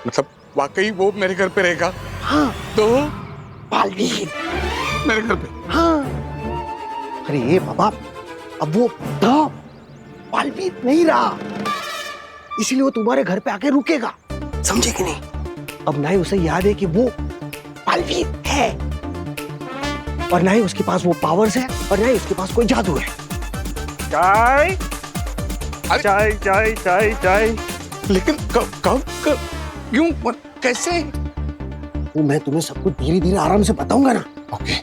मतलब वाकई वो मेरे घर पे रहेगा? हाँ। तो बालवीर मेरे घर पे? हाँ। अरे ये बाबा, अब वो बालवीर नहीं रहा, इसीलिए वो तुम्हारे घर पे आके रुकेगा, समझे कि नहीं? अब ना ही उसे याद है कि वो बालवीर है, और ना ही उसके पास वो पावर्स है, और ना ही उसके पास कोई जादू है। चाय चाय चाय चाय चाय। लेकिन कब क्यों कैसे? वो मैं तुम्हें सब कुछ धीरे धीरे आराम से बताऊंगा ना। ओके।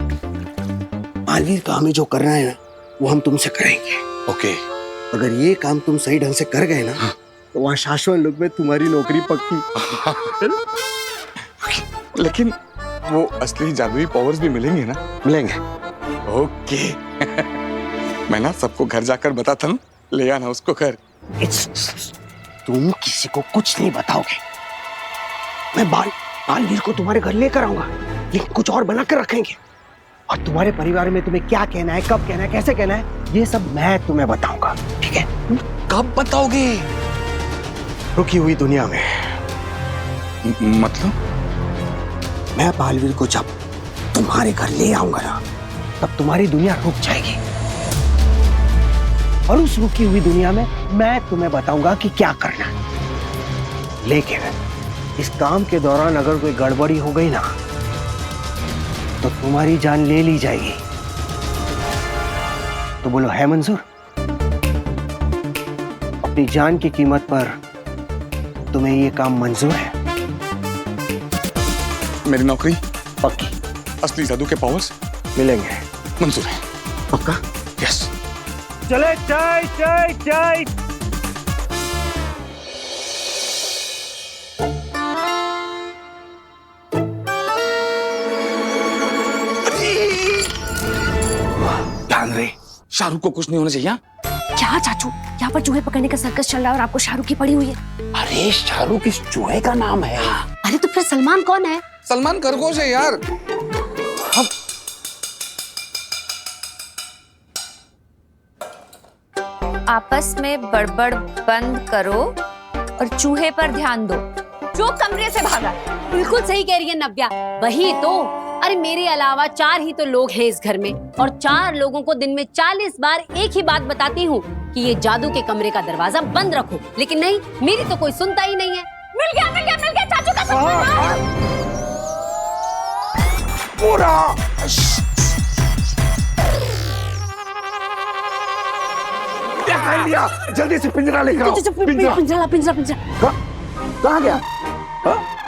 बालवीर का हमें जो करना है ना, वो हम तुमसे करेंगे। ओके। अगर ये काम तुम सही ढंग से कर गए ना, तो वहाँ शाश्वत लोक में तुम्हारी नौकरी पक्की। लेकिन वो असली जादुई पावर्स भी मिलेंगे ना? मिलेंगे। ओके। मैं ना सबको घर जाकर बताता हूँ, ले आना उसको घर। तुम किसी को कुछ नहीं बताओगे। मैं बालवीर को तुम्हारे घर लेकर आऊंगा, लेकिन कुछ और बना कर रखेंगे, और तुम्हारे परिवार में तुम्हें क्या कहना है, कब कहना है, कैसे कहना है, ये सब मैं तुम्हें बताऊंगा। ठीक है? कब बताओगे? रुकी हुई दुनिया में। मतलब? मैं बालवीर को जब तुम्हारे घर ले आऊंगा ना, तब तुम्हारी दुनिया रुक जाएगी, और उस रुकी हुई दुनिया में मैं तुम्हें बताऊंगा कि क्या करना है। लेकिन इस काम के दौरान अगर कोई गड़बड़ी हो गई ना, तो तुम्हारी जान ले ली जाएगी। तो बोलो है मंजूर? अपनी जान की कीमत पर तुम्हें ये काम मंजूर है? मेरी नौकरी पक्की। असली जादू के पावर्स मिलेंगे? मंजूर है। पक्का? यस। चले चाय चाय चाय। ध्यान रहे, शाहरुख को कुछ नहीं होना चाहिए। क्या चाचू, यहाँ पर चूहे पकड़ने का सर्कस चल रहा है और आपको शाहरुख की पड़ी हुई है। अरे शाहरुख इस चूहे का नाम है। अरे तो फिर सलमान कौन है? सलमान खरगोश है यार। आपस में बड़बड़ बंद करो और चूहे पर ध्यान दो जो कमरे से भागा। बिल्कुल सही कह रही है नव्या, वही तो। अरे मेरे अलावा 4 ही तो लोग हैं इस घर में, और 4 लोगों को दिन में 40 बार एक ही बात बताती हूँ कि ये जादू के कमरे का दरवाजा बंद रखो, लेकिन नहीं, मेरी तो कोई सुनता ही नहीं है। मिल गया चाचू का सपना। पूरा क्या कर लिया? जल्दी से पिंजरा लेकर आओ। पिंजरा। कहाँ गया?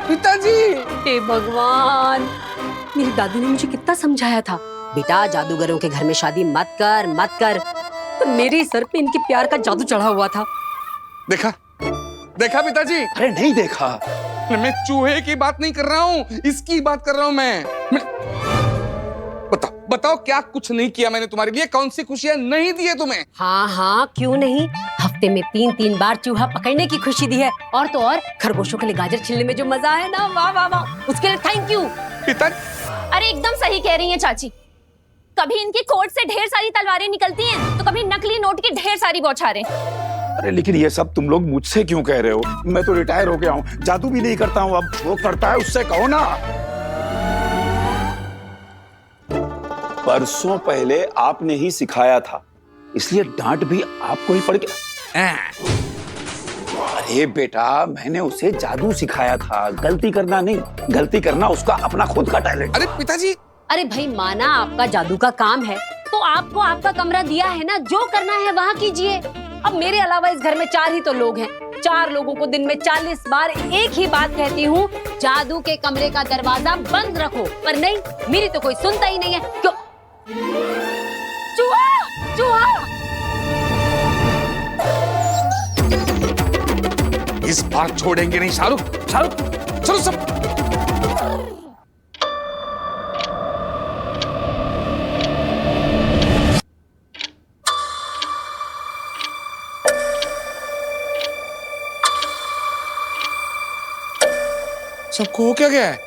पिताजी। हे भगवान, मेरी दादी ने मुझे कितना समझाया था, बेटा जादूगरों के घर में शादी मत कर, पर मेरे सर पे इनके प्यार का जादू चढ़ा हुआ था। देखा पिताजी? अरे नहीं देखा। मैं चूहे की बात नहीं कर रहा हूँ, इसकी बात कर रहा हूँ मैं। बताओ क्या कुछ नहीं किया मैंने तुम्हारे लिए? कौन सी खुशियां नहीं दी है तुम्हें? हाँ, क्यों नहीं। हफ्ते में 3 बार चूहा पकड़ने की खुशी दी है, और तो और खरगोशों के लिए गाजर छिलने में जो मजा है ना, वाह वाह वाह, उसके लिए थैंक यू। अरे एकदम सही कह रही हैं चाची। कभी इनकी कोट से ढेर सारी तलवारें निकलती हैं, तो कभी नकली नोट की ढेर सारी बौछारें। अरे लेकिन ये सब तुम लोग मुझसे क्यों कह रहे हो? मैं तो रिटायर हो गया हूँ, जादू भी नहीं करता हूँ। अब वो करता है उससे कहो ना। परसों पहले आपने ही सिखाया था, इसलिए डांट भी आपको ही पड़ गया। अरे बेटा, मैंने उसे जादू सिखाया था, गलती करना नहीं, गलती करना उसका अपना खुद का टैलेंट। अरे पिताजी। अरे भाई, माना आपका जादू का काम है, तो आपको आपका कमरा दिया है ना, जो करना है वहाँ कीजिए। अब मेरे अलावा इस घर में 4 ही तो लोग हैं, 4 लोगों को दिन में 40 बार एक ही बात कहती हूँ, जादू के कमरे का दरवाजा बंद रखो, पर नहीं, मेरी तो कोई सुनता ही नहीं है। क्यों? चूहा! इस बार छोड़ेंगे नहीं शाहरुख। चलो सब। सबको हो क्या गया है?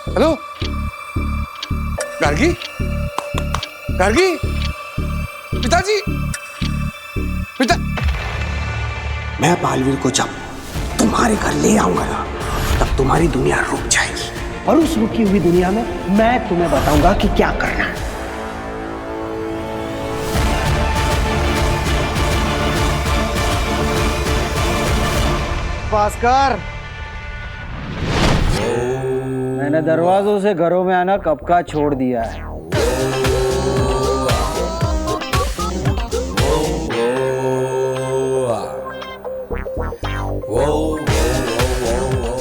हेलो गार्गी, पिताजी, मैं बालवीर को जब तुम्हारे घर ले आऊंगा ना, तब तुम्हारी दुनिया रुक जाएगी, और उस रुकी हुई दुनिया में मैं तुम्हें बताऊंगा कि क्या करना है। भास्कर, मैंने दरवाजों से घरों में आना कब का छोड़ दिया है।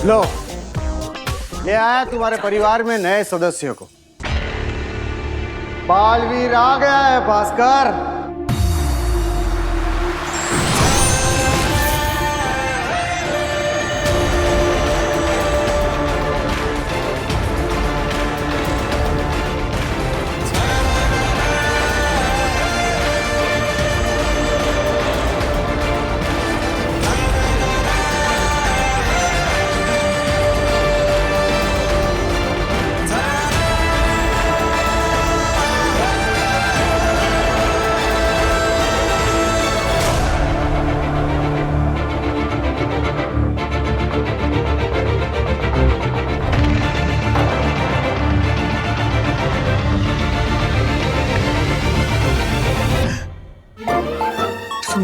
लो, ले आया तुम्हारे परिवार में नए सदस्यों को। बालवीर आ गया है भास्कर।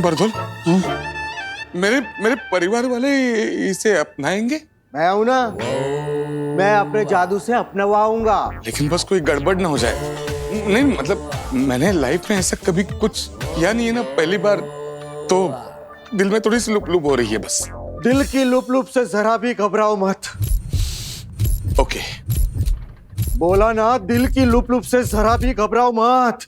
बरदौल, मेरे परिवार वाले इसे अपनाएंगे? मैं हूं ना, मैं अपने जादू से अपनवाऊंगा। लेकिन बस कोई गड़बड़ ना हो जाए। नहीं मतलब मैंने लाइफ में ऐसा कभी कुछ किया नहीं है ना, पहली बार, तो दिल में थोड़ी सी लुप लुप हो रही है बस। दिल की लुप लुप से जरा भी घबराओ मत। ओके। बोला ना, दिल की लुप लुप से जरा भी घबराओ मत।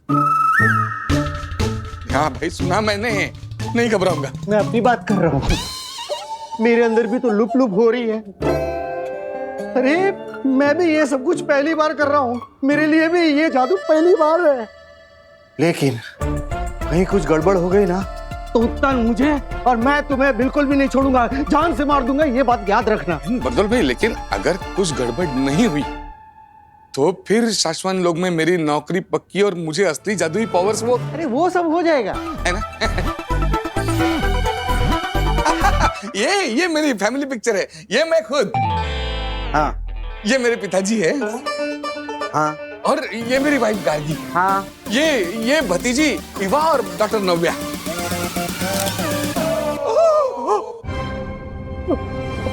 हाँ भाई, सुना मैंने, नहीं घबराऊंगा। मैं अपनी बात कर रहा हूँ, मेरे अंदर भी तो लुप लुप हो रही है। अरे मैं भी ये सब कुछ पहली बार कर रहा हूँ, मेरे लिए भी ये जादू पहली बार है। लेकिन कहीं कुछ गड़बड़ हो गई ना, तो उत्तान मुझे और मैं तुम्हें बिल्कुल भी नहीं छोड़ूंगा, जान से मार दूंगा, ये बात याद रखना। बरदौल भाई, लेकिन अगर कुछ गड़बड़ नहीं हुई तो फिर शाश्वत लोग में मेरी नौकरी पक्की और मुझे असली जादुई पावर्स वो। अरे वो सब हो जाएगा, है ना? ये मेरी फैमिली पिक्चर है, ये मैं खुद। हाँ। ये मेरे पिताजी है। हाँ। और ये मेरी वाइफ गार्गी। हाँ। ये भतीजी इवा और डॉक्टर नव्या।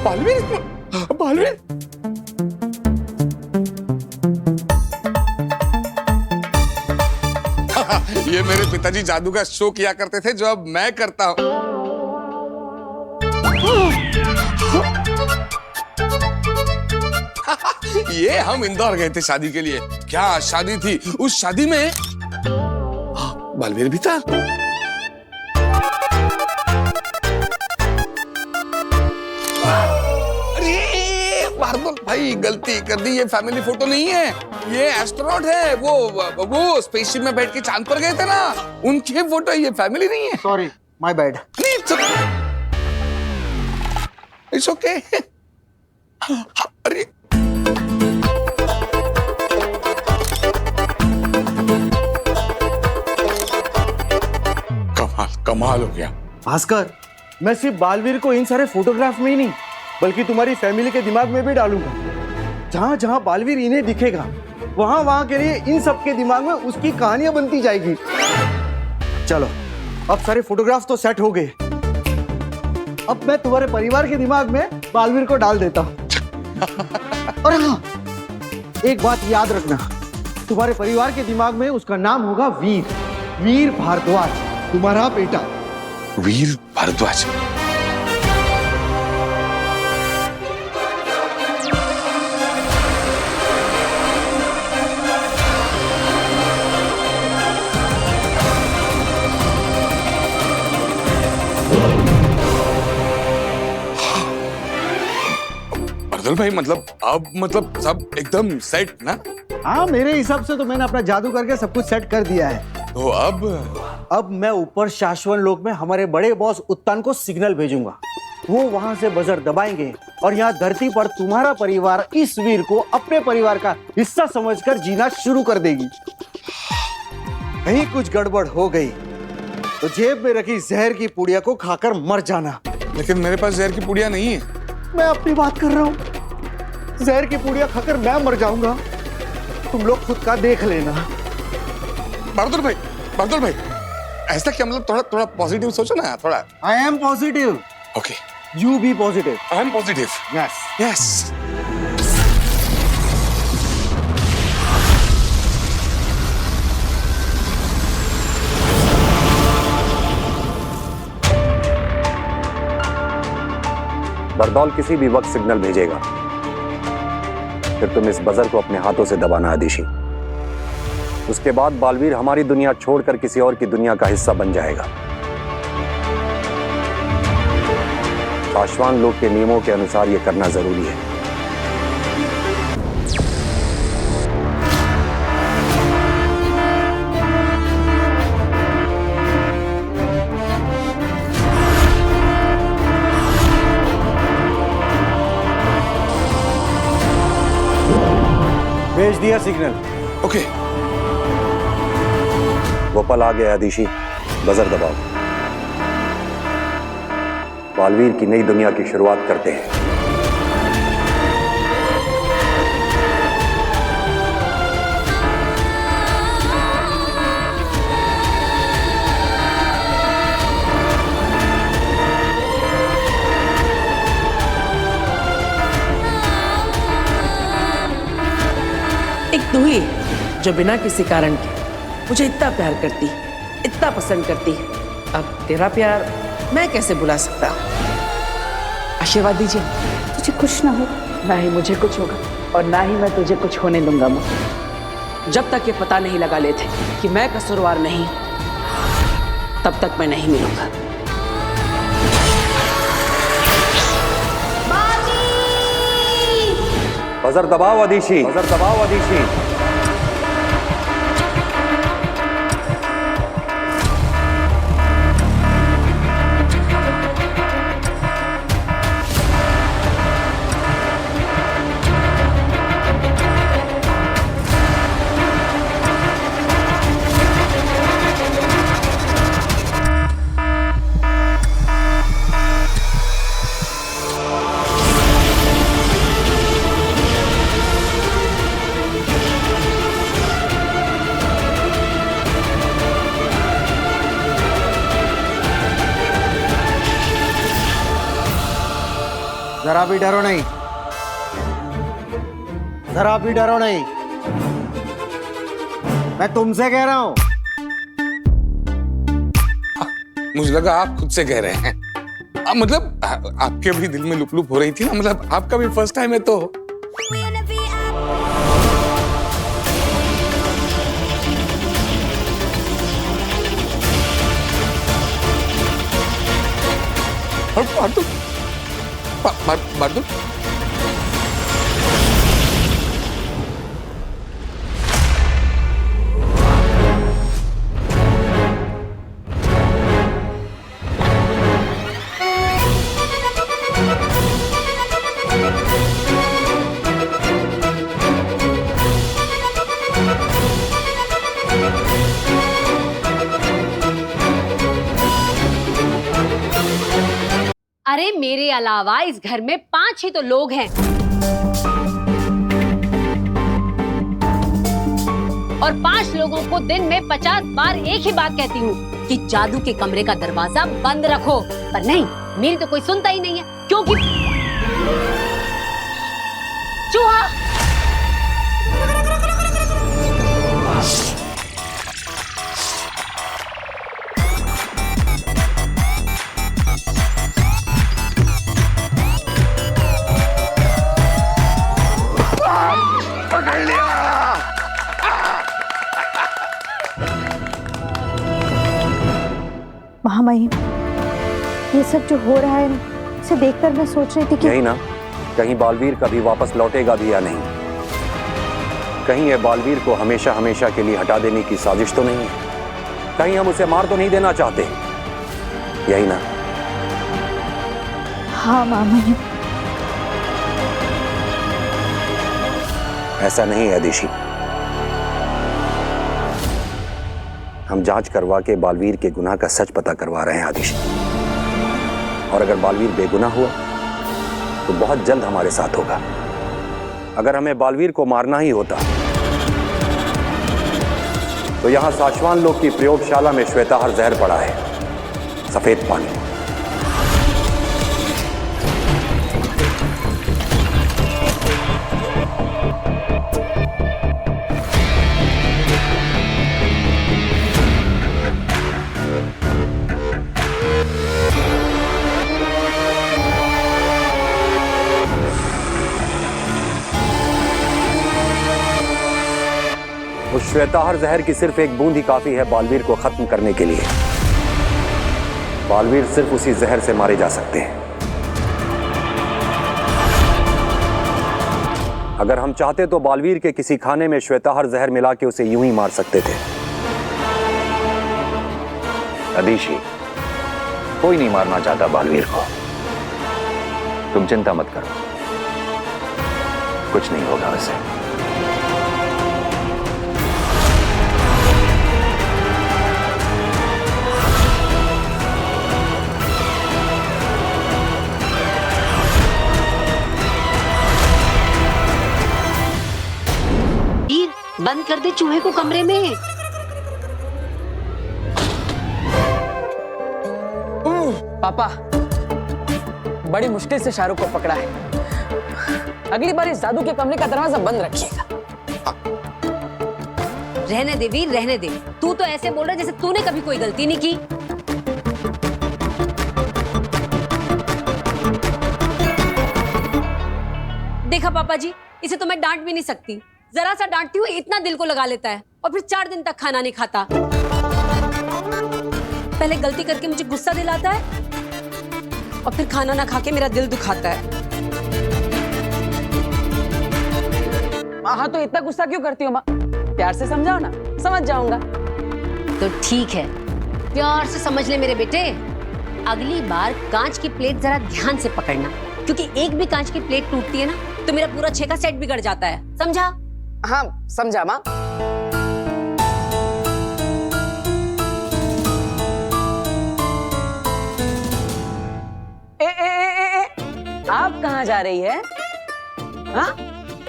बालवीर ये मेरे पिताजी जादू का शो किया करते थे जो अब मैं करता हूं। ये हम इंदौर गए थे शादी के लिए। क्या शादी थी, उस शादी में बालवीर भी था। अरे बारबल भाई, गलती कर दी, ये फैमिली फोटो नहीं है, ये एस्ट्रोनॉट है। वो स्पेसशिप में बैठ के चांद पर गए थे ना, उनके फोटो, ये फैमिली नहीं है। Sorry, my bad. It's okay. अरे कमाल हो गया भास्कर, मैं सिर्फ बालवीर को इन सारे फोटोग्राफ में ही नहीं बल्कि तुम्हारी फैमिली के दिमाग में भी डालूंगा। जहां जहां बालवीर इन्हें दिखेगा वहां वहां के लिए इन सबके दिमाग में उसकी कहानियां बनती जाएगी। चलो, अब सारे फोटोग्राफ तो सेट हो गए, अब मैं तुम्हारे परिवार के दिमाग में बालवीर को डाल देता हूं। और हाँ, एक बात याद रखना, तुम्हारे परिवार के दिमाग में उसका नाम होगा वीर भारद्वाज, तुम्हारा बेटा। वीर भारद्वाज। बरदौल भाई, मतलब सब एकदम सेट ना? हाँ, मेरे हिसाब से तो मैंने अपना जादू करके सब कुछ सेट कर दिया है। तो अब मैं ऊपर शाश्वत लोक में हमारे बड़े बॉस उत्तान को सिग्नल भेजूंगा, वो वहां से बजर दबाएंगे और यहाँ धरती पर तुम्हारा परिवार इस वीर को अपने परिवार का हिस्सा समझकर जीना शुरू कर देगी। कहीं कुछ गड़बड़ हो गई तो जेब में रखी जहर की पुड़िया को खाकर मर जाना। लेकिन मेरे पास जहर की पुड़िया नहीं है। मैं अपनी बात कर रहा हूँ, जहर की पुड़िया खाकर मैं मर जाऊंगा, तुम लोग खुद का देख लेना। बरदौल भाई, ऐसा क्या, मतलब थोड़ा पॉजिटिव सोचो ना, थोड़ा। I am positive. Okay, you be positive. I am positive. Yes. बरदौल किसी भी वक्त सिग्नल भेजेगा, फिर तुम इस बजर को अपने हाथों से दबाना आदिशी। उसके बाद बालवीर हमारी दुनिया छोड़कर किसी और की दुनिया का हिस्सा बन जाएगा। शाश्वत लोक के नियमों के अनुसार यह करना जरूरी है। भेज दिया सिग्नल। ओके। वो पल आ गया आदिशी, बजर दबाओ। बालवीर की नई दुनिया की शुरुआत करते हैं। एक तू ही जो बिना किसी कारण के मुझे इतना प्यार करती, इतना पसंद करती। अब तेरा प्यार मैं कैसे भुला सकता हूँ? आशीर्वाद दीजिए। तुझे कुछ ना हो। ना ही मुझे कुछ होगा और ना ही मैं तुझे कुछ होने दूंगा। जब तक ये पता नहीं लगा लेते कि मैं कसूरवार नहीं, तब तक मैं नहीं मिलूंगा। बजर दबाओ आदिशी, बजर दबाओ आदिशी। जरा भी डरो नहीं, जरा भी डरो नहीं, मैं तुमसे कह रहा हूं। मुझे लगा आप खुद से कह रहे हैं। मतलब आपके भी दिल में लुप लुप हो रही थी ना, मतलब आपका भी फर्स्ट टाइम है तो। मार दो। अरे मेरे अलावा इस घर में 5 ही तो लोग हैं, और 5 लोगों को दिन में 50 बार एक ही बात कहती हूँ कि जादू के कमरे का दरवाजा बंद रखो, पर नहीं, मेरी तो कोई सुनता ही नहीं है, क्योंकि चूहा। महामहिम, ये सब जो हो रहा है इसे देखकर मैं सोच रही थी कि यही ना, कहीं बालवीर कभी वापस लौटेगा भी या नहीं, कहीं ये बालवीर को हमेशा हमेशा के लिए हटा देने की साजिश तो नहीं है, कहीं हम उसे मार तो नहीं देना चाहते, यही ना? हाँ महामहिम। ऐसा नहीं है दिशी, हम जांच करवा के बालवीर के गुनाह का सच पता करवा रहे हैं आदिश, और अगर बालवीर बेगुनाह हुआ तो बहुत जल्द हमारे साथ होगा। अगर हमें बालवीर को मारना ही होता तो यहां साशवान लोग की प्रयोगशाला में श्वेताहार जहर पड़ा है, सफेद पानी। उस श्वेताहार जहर की सिर्फ एक बूंद ही काफी है बालवीर को खत्म करने के लिए। बालवीर सिर्फ उसी जहर से मारे जा सकते हैं। अगर हम चाहते तो बालवीर के किसी खाने में श्वेताहार जहर मिला के उसे यूं ही मार सकते थे। अदिशी, कोई नहीं मारना चाहता बालवीर को, तुम चिंता मत करो, कुछ नहीं होगा उसे। बंद कर दे चूहे को कमरे में। पापा, बड़ी मुश्किल से शाहरुख को पकड़ा है। अगली बार इस जादू के कमरे का दरवाजा बंद रखिएगा। रहने दे वीर, रहने दे। तू तो ऐसे बोल रहा जैसे तूने कभी कोई गलती नहीं की। देखा पापा जी, इसे तो मैं डांट भी नहीं सकती। जरा सा डांटती हुई इतना दिल को लगा लेता है, और फिर 4 दिन तक खाना नहीं खाता। पहले गलती करके मुझे गुस्सा दिलाता है, और फिर खाना ना खा के मेरा दिल दुखाता है। हाँ तो इतना गुस्सा क्यों करती हो माँ? प्यार से समझाओ ना, समझ जाऊंगा। तो ठीक है, प्यार से समझ ले मेरे बेटे। अगली बार कांच की प्लेट जरा ध्यान से पकड़ना, क्योंकि एक भी कांच की प्लेट टूटती है ना तो मेरा पूरा 6 का सेट बिगड़ जाता है, समझा? हाँ समझा माँ। आप कहाँ जा रही है? हाँ,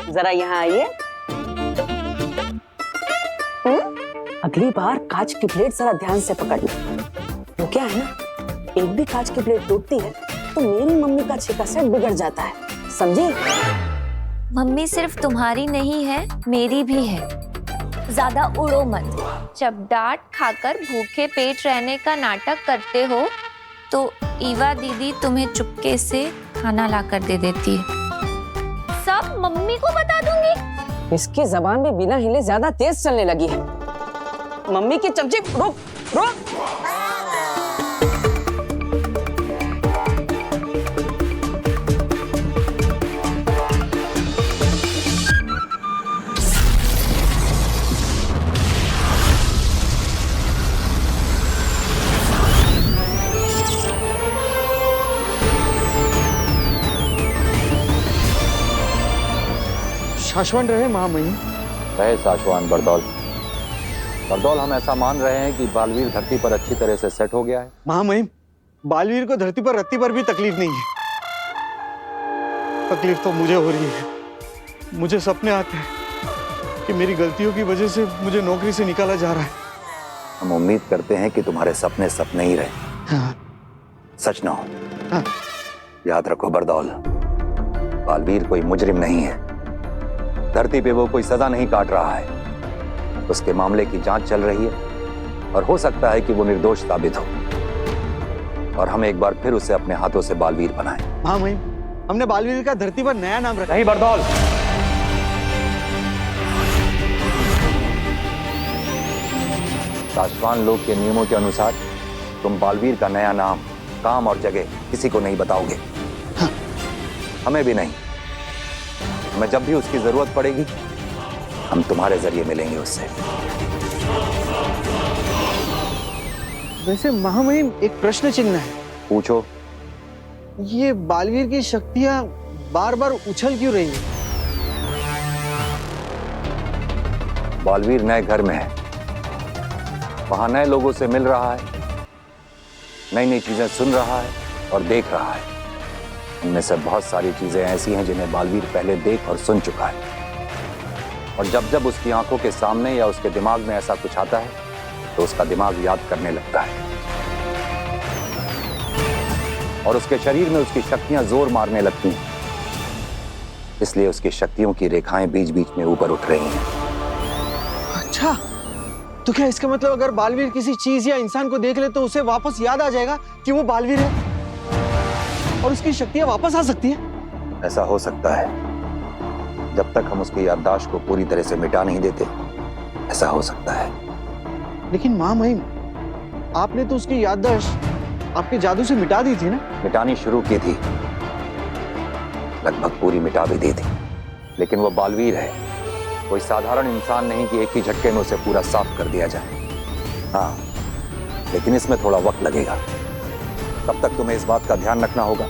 जरा यहाँ आइए। अगली बार कांच की प्लेट जरा ध्यान से पकड़ना। वो क्या है ना, एक भी कांच की प्लेट टूटती है तो मेरी मम्मी का छेका सेट बिगड़ जाता है, समझी? मम्मी सिर्फ तुम्हारी नहीं है, मेरी भी है। ज्यादा उड़ो मत। जब डांट खाकर भूखे पेट रहने का नाटक करते हो तो ईवा दीदी तुम्हें चुपके से खाना लाकर दे देती है। सब मम्मी को बता दूंगी। इसकी जबान भी बिना हिले ज्यादा तेज चलने लगी है। मम्मी की चमची, रुक रुक। शाश्वत रहे महामहिम। रहे शाश्वत बरदौल। बरदौल, हम ऐसा मान रहे हैं कि बालवीर धरती पर अच्छी तरह से सेट हो गया है। महामहिम, बालवीर को धरती पर रत्ती पर भी तकलीफ नहीं है। तकलीफ तो मुझे हो रही है। मुझे सपने आते हैं कि मेरी गलतियों की वजह से मुझे नौकरी से निकाला जा रहा है। हम उम्मीद करते हैं कि तुम्हारे सपने सपने ही रहे, हाँ। सच ना हो। हाँ। याद रखो बरदौल, बालवीर कोई मुजरिम नहीं है। धरती पे वो कोई सजा नहीं काट रहा है। उसके मामले की जांच चल रही है और हो सकता है कि वो निर्दोष साबित हो और हम एक बार फिर उसे अपने हाथों से बालवीर बनाएं। महामहिम, हमने बालवीर का धरती पर नया नाम रखा। नहीं बरदौल, शाश्वत लोक के नियमों के अनुसार तुम बालवीर का नया नाम, काम और जगह किसी को नहीं बताओगे। हाँ। हमें भी नहीं। हमें जब भी उसकी जरूरत पड़ेगी हम तुम्हारे जरिए मिलेंगे उससे। वैसे महामहिम, एक प्रश्न चिन्ह है। पूछो। ये बालवीर की शक्तियां बार बार उछल क्यों रही है? बालवीर नए घर में है, वहां नए लोगों से मिल रहा है, नई नई चीजें सुन रहा है और देख रहा है। इनमें से बहुत सारी चीजें ऐसी हैं जिन्हें बालवीर पहले देख और सुन चुका है, और जब जब उसकी आंखों के सामने या उसके दिमाग में ऐसा कुछ आता है तो उसका दिमाग याद करने लगता है और उसके शरीर में उसकी शक्तियां जोर मारने लगती हैं। इसलिए उसकी शक्तियों की रेखाएं बीच बीच में ऊपर उठ रही हैं। अच्छा, तो क्या इसका मतलब अगर बालवीर किसी चीज या इंसान को देख ले तो उसे वापस याद आ जाएगा कि वो बालवीर है और उसकी शक्तियां वापस आ सकती हैं? ऐसा हो सकता है। जब तक हम उसकी याददाश्त को पूरी तरह से मिटा नहीं देते, ऐसा हो सकता है। लेकिन महामहिम, आपने तो उसकी याददाश्त आपके जादू से मिटा दी थी ना? मिटानी शुरू की थी, लगभग पूरी मिटा भी दी थी, लेकिन वो बालवीर है, कोई साधारण इंसान नहीं कि एक ही झटके में उसे पूरा साफ कर दिया जाए। हाँ, लेकिन इसमें थोड़ा वक्त लगेगा। तब तक तुम्हें इस बात का ध्यान रखना होगा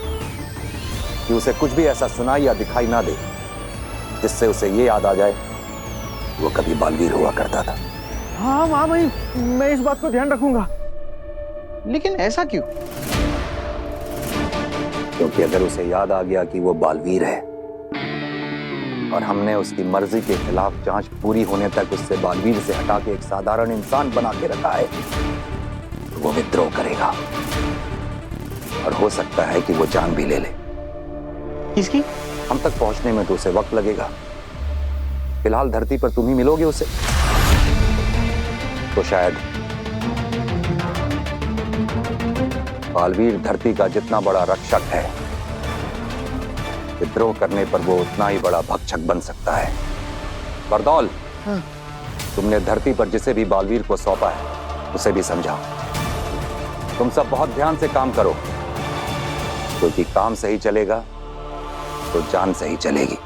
कि उसे कुछ भी ऐसा सुनाई या दिखाई ना दे जिससे उसे ये याद आ जाए वो कभी बालवीर हुआ करता था। हाँ महामहिम, मैं इस बात को ध्यान रखूंगा। लेकिन ऐसा क्यों? क्योंकि अगर उसे याद आ गया कि वो बालवीर है और हमने उसकी मर्जी के खिलाफ जांच पूरी होने तक उससे बालवीर से हटा के एक साधारण इंसान बना के रखा है, तो वो विद्रोह करेगा और हो सकता है कि वो जान भी ले ले। किसकी? हम तक पहुंचने में तो उसे वक्त लगेगा। फिलहाल धरती पर तुम ही मिलोगे उसे, तो शायद बालवीर धरती का जितना बड़ा रक्षक है, विद्रोह करने पर वो उतना ही बड़ा भक्षक बन सकता है। बरदौल, हाँ। तुमने धरती पर जिसे भी बालवीर को सौंपा है उसे भी समझाओ। तुम सब बहुत ध्यान से काम करो, क्योंकि काम सही चलेगा तो जान सही चलेगी।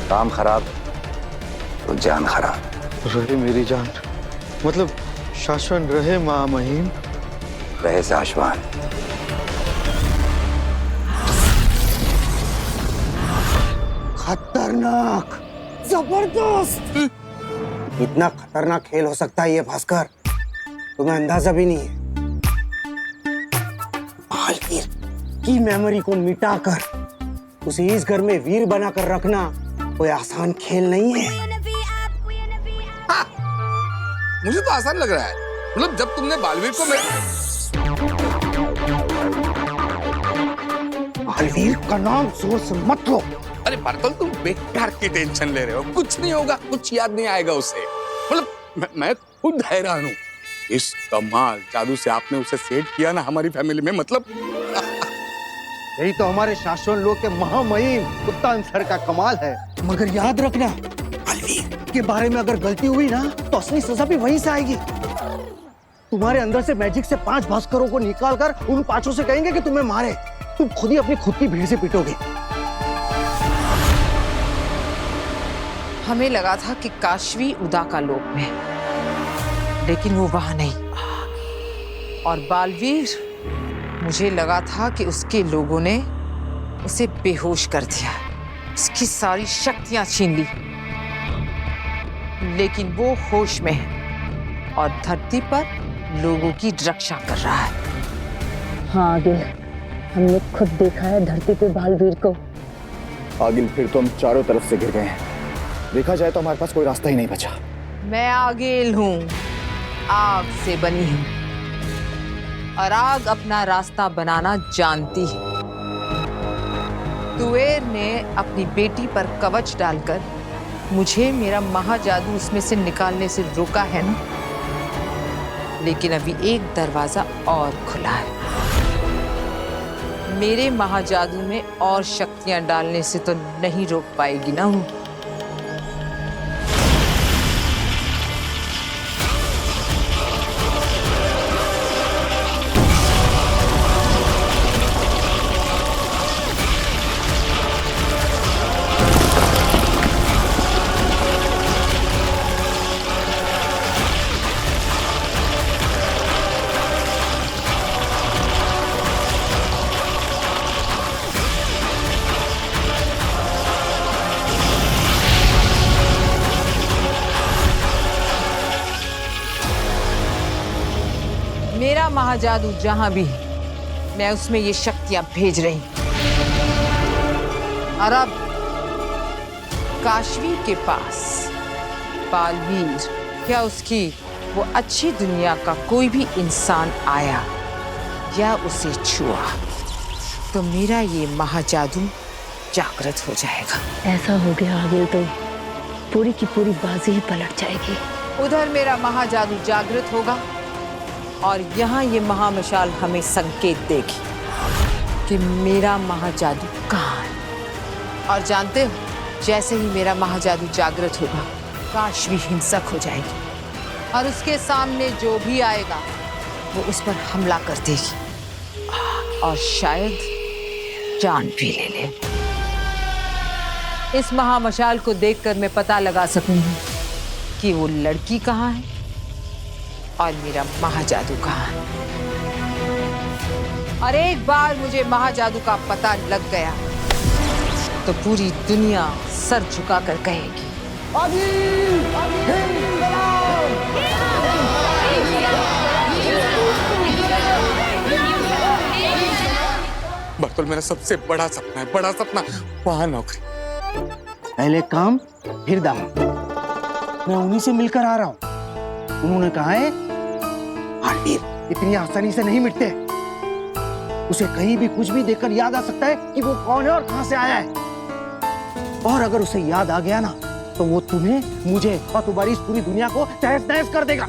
काम खराब तो जान खराब। रहे मेरी जान, मतलब शाश्वत रहे महामहिम। रहे शाश्वत। खतरनाक, जबरदस्त। इतना खतरनाक खेल हो सकता है ये भास्कर, तुम्हें अंदाजा भी नहीं है। बालवीर की मेमोरी को मिटाकर उसे इस घर में वीर बनाकर रखना कोई आसान खेल नहीं है। हाँ, मुझे तो आसान लग रहा है। मतलब जब तुमने बालवीर को बालवीर का नाम जोर से मत लो। अरे बर्तन, तुम बेकार की टेंशन ले रहे हो। कुछ नहीं होगा, कुछ याद नहीं आएगा उसे। मतलब मैं खुद हैरान हूँ। इस कमाल जादू से आपने उसे सेट किया ना हमारी फैमिली में, मतलब यही तो हमारे शासन लोग के महामहिम कुत्तान सर का कमाल है। मगर याद रखना, बालवीर के बारे में अगर गलती हुई ना तो असली सजा भी वहीं से आएगी। तुम्हारे अंदर से मैजिक से 5 भास्करों को निकाल कर उन 5 से कहेंगे कि तुम्हें मारे, तुम खुद ही अपनी खुद की भीड़ से पिटोगे। हमें लगा था कि काशवी उदा का लोक में, लेकिन वो वहां नहीं। और बालवीर, मुझे लगा था कि उसके लोगों ने उसे बेहोश कर दिया, उसकी सारी शक्तियां छीन ली, लेकिन वो होश में है और धरती पर लोगों की रक्षा कर रहा है। हाँ आगे हमने खुद देखा है धरती पे बालवीर को। आगिल, फिर तो हम चारों तरफ से गिर गए हैं। देखा जाए तो हमारे पास कोई रास्ता ही नहीं बचा। मैं आगेल हूँ, आग से बनी हूँ, और आग अपना रास्ता बनाना जानती है। तुएर ने अपनी बेटी पर कवच डालकर मुझे मेरा महाजादू उसमें से निकालने से रोका है ना, लेकिन अभी एक दरवाजा और खुला है। मेरे महाजादू में और शक्तियां डालने से तो नहीं रोक पाएगी ना वो। मेरा महाजादू जहां भी है, मैं उसमें ये शक्तियां भेज रही हूं। और अब काशवी के पास बालवीर, क्या उसकी वो अच्छी दुनिया का कोई भी इंसान आया या उसे छुआ तो मेरा ये महाजादू जागृत हो जाएगा। ऐसा हो गया आगे तो पूरी की पूरी बाजी ही पलट जाएगी। उधर मेरा महाजादू जागृत होगा और यहाँ ये महामशाल हमें संकेत देगी कि मेरा महाजादू कहाँ है। और जानते हो, जैसे ही मेरा महाजादू जागृत होगा, काशवी हिंसक हो जाएगी और उसके सामने जो भी आएगा वो उस पर हमला कर देगी और शायद जान भी ले ले। इस महामशाल को देखकर मैं पता लगा सकूंगी कि वो लड़की कहाँ है और मेरा महाजादू कहाँ है। और एक बार मुझे महाजादू का पता लग गया तो पूरी दुनिया सर झुकाकर कहेगी, बर्तुल, मेरा सबसे बड़ा सपना है, बड़ा सपना, वहां नौकरी। पहले काम फिर दाम। मैं उन्हीं से मिलकर आ रहा हूँ। उन्होंने कहा है बालवीर इतनी आसानी से नहीं मिटते। उसे कहीं भी कुछ भी देखकर याद आ सकता है कि वो कौन है और कहां से आया है। और अगर उसे याद आ गया ना तो वो तुम्हें, मुझे और तुम्हारी इस पूरी दुनिया को तहस नहस कर देगा।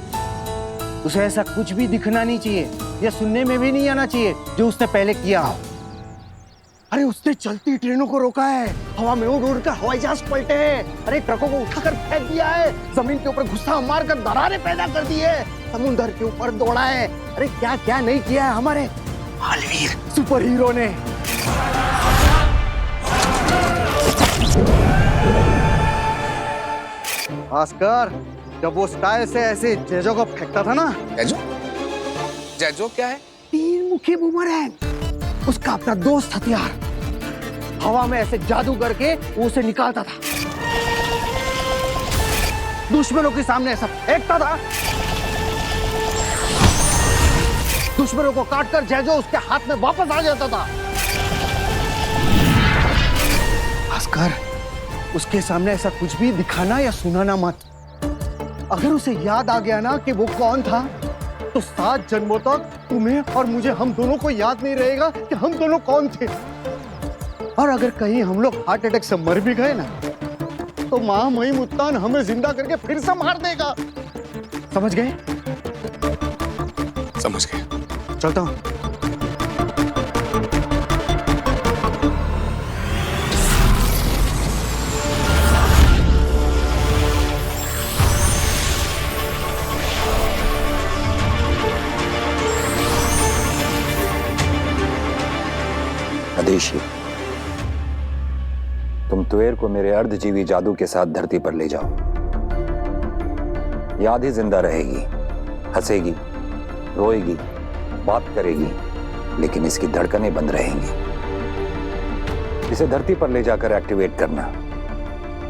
उसे ऐसा कुछ भी दिखना नहीं चाहिए या सुनने में भी नहीं आना चाहिए जो उसने पहले किया हो। अरे उसने चलती ट्रेनों को रोका है, हवा में उड़ कर हवाई जहाज पलटे हैं, अरे ट्रकों को उठाकर फेंक दिया है, जमीन के ऊपर गुस्सा मारकर दरारें पैदा कर दी है, समुद्र के ऊपर दौड़ा है। अरे क्या क्या नहीं किया है हमारे बालवीर सुपर हीरो ने। भास्कर, जब वो स्टाइल से ऐसे जेजो को फेंकता था ना। जेजो? जेजो क्या है? 3 मुखी बूमरैंग, उसका अपना दोस्त हथियार। हवा में ऐसे जादू करके वो उसे निकालता था, दुश्मनों के सामने ऐसा फेंकता था, दुश्मनों को काटकर जेजो उसके हाथ में वापस आ जाता था। भास्कर, उसके सामने ऐसा कुछ भी दिखाना या सुनाना मत। अगर उसे याद आ गया ना कि वो कौन था तो 7 जन्मों तक तुम्हें और मुझे, हम दोनों को याद नहीं रहेगा कि हम दोनों कौन थे। और अगर कहीं हम लोग हार्ट अटैक से मर भी गए ना, तो माँ मईम उत्तान हमें जिंदा करके फिर से मार देगा। समझ गए? समझ गए। चलता हूँ। अदेशी, तुम तुएर को मेरे अर्धजीवी जादू के साथ धरती पर ले जाओ। ये आधी जिंदा रहेगी, हंसेगी, रोएगी, बात करेगी, लेकिन इसकी धड़कनें बंद रहेंगी। इसे धरती पर ले जाकर एक्टिवेट करना।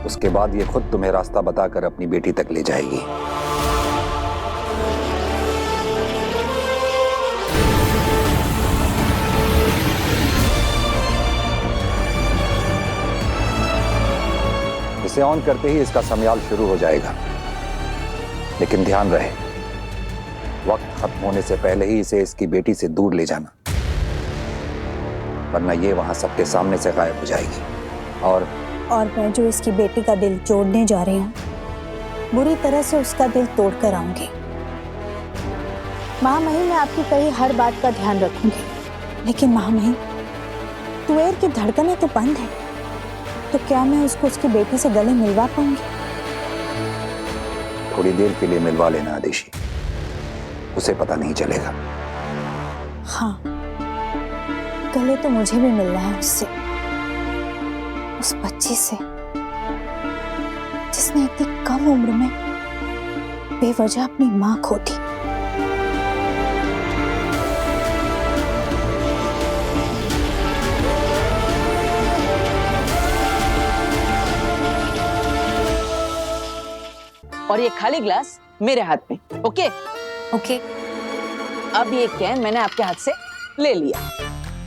उसके बाद ये खुद तुम्हें रास्ता बताकर अपनी बेटी तक ले जाएगी। इसे ऑन करते ही इसका समयाल शुरू हो जाएगा, लेकिन ध्यान रहे, वक्त खत्म होने से पहले ही इसे इसकी बेटी से दूर ले जाना, वरना ये वहां सबके सामने से गायब हो जाएगी। और मैं जो इसकी बेटी का दिल जोड़ने जा रही हूँ, बुरी तरह से उसका दिल तोड़ कर आऊंगी। महामहिम, मैं आपकी कही हर बात का ध्यान रखूंगी, लेकिन महामहिम, तुएर की धड़कनें तो बंद है, तो क्या मैं उसको उसकी बेटी से गले मिलवा पाऊंगी? थोड़ी देर के लिए मिलवा लेना आदेशी, उसे पता नहीं चलेगा। हाँ, गले तो मुझे भी मिलना है उससे, उस बच्ची से जिसने इतनी कम उम्र में बेवजह अपनी मां खो दी। और ये खाली ग्लास मेरे हाथ में। Okay okay. अब ये कैन मैंने आपके हाथ से ले लिया।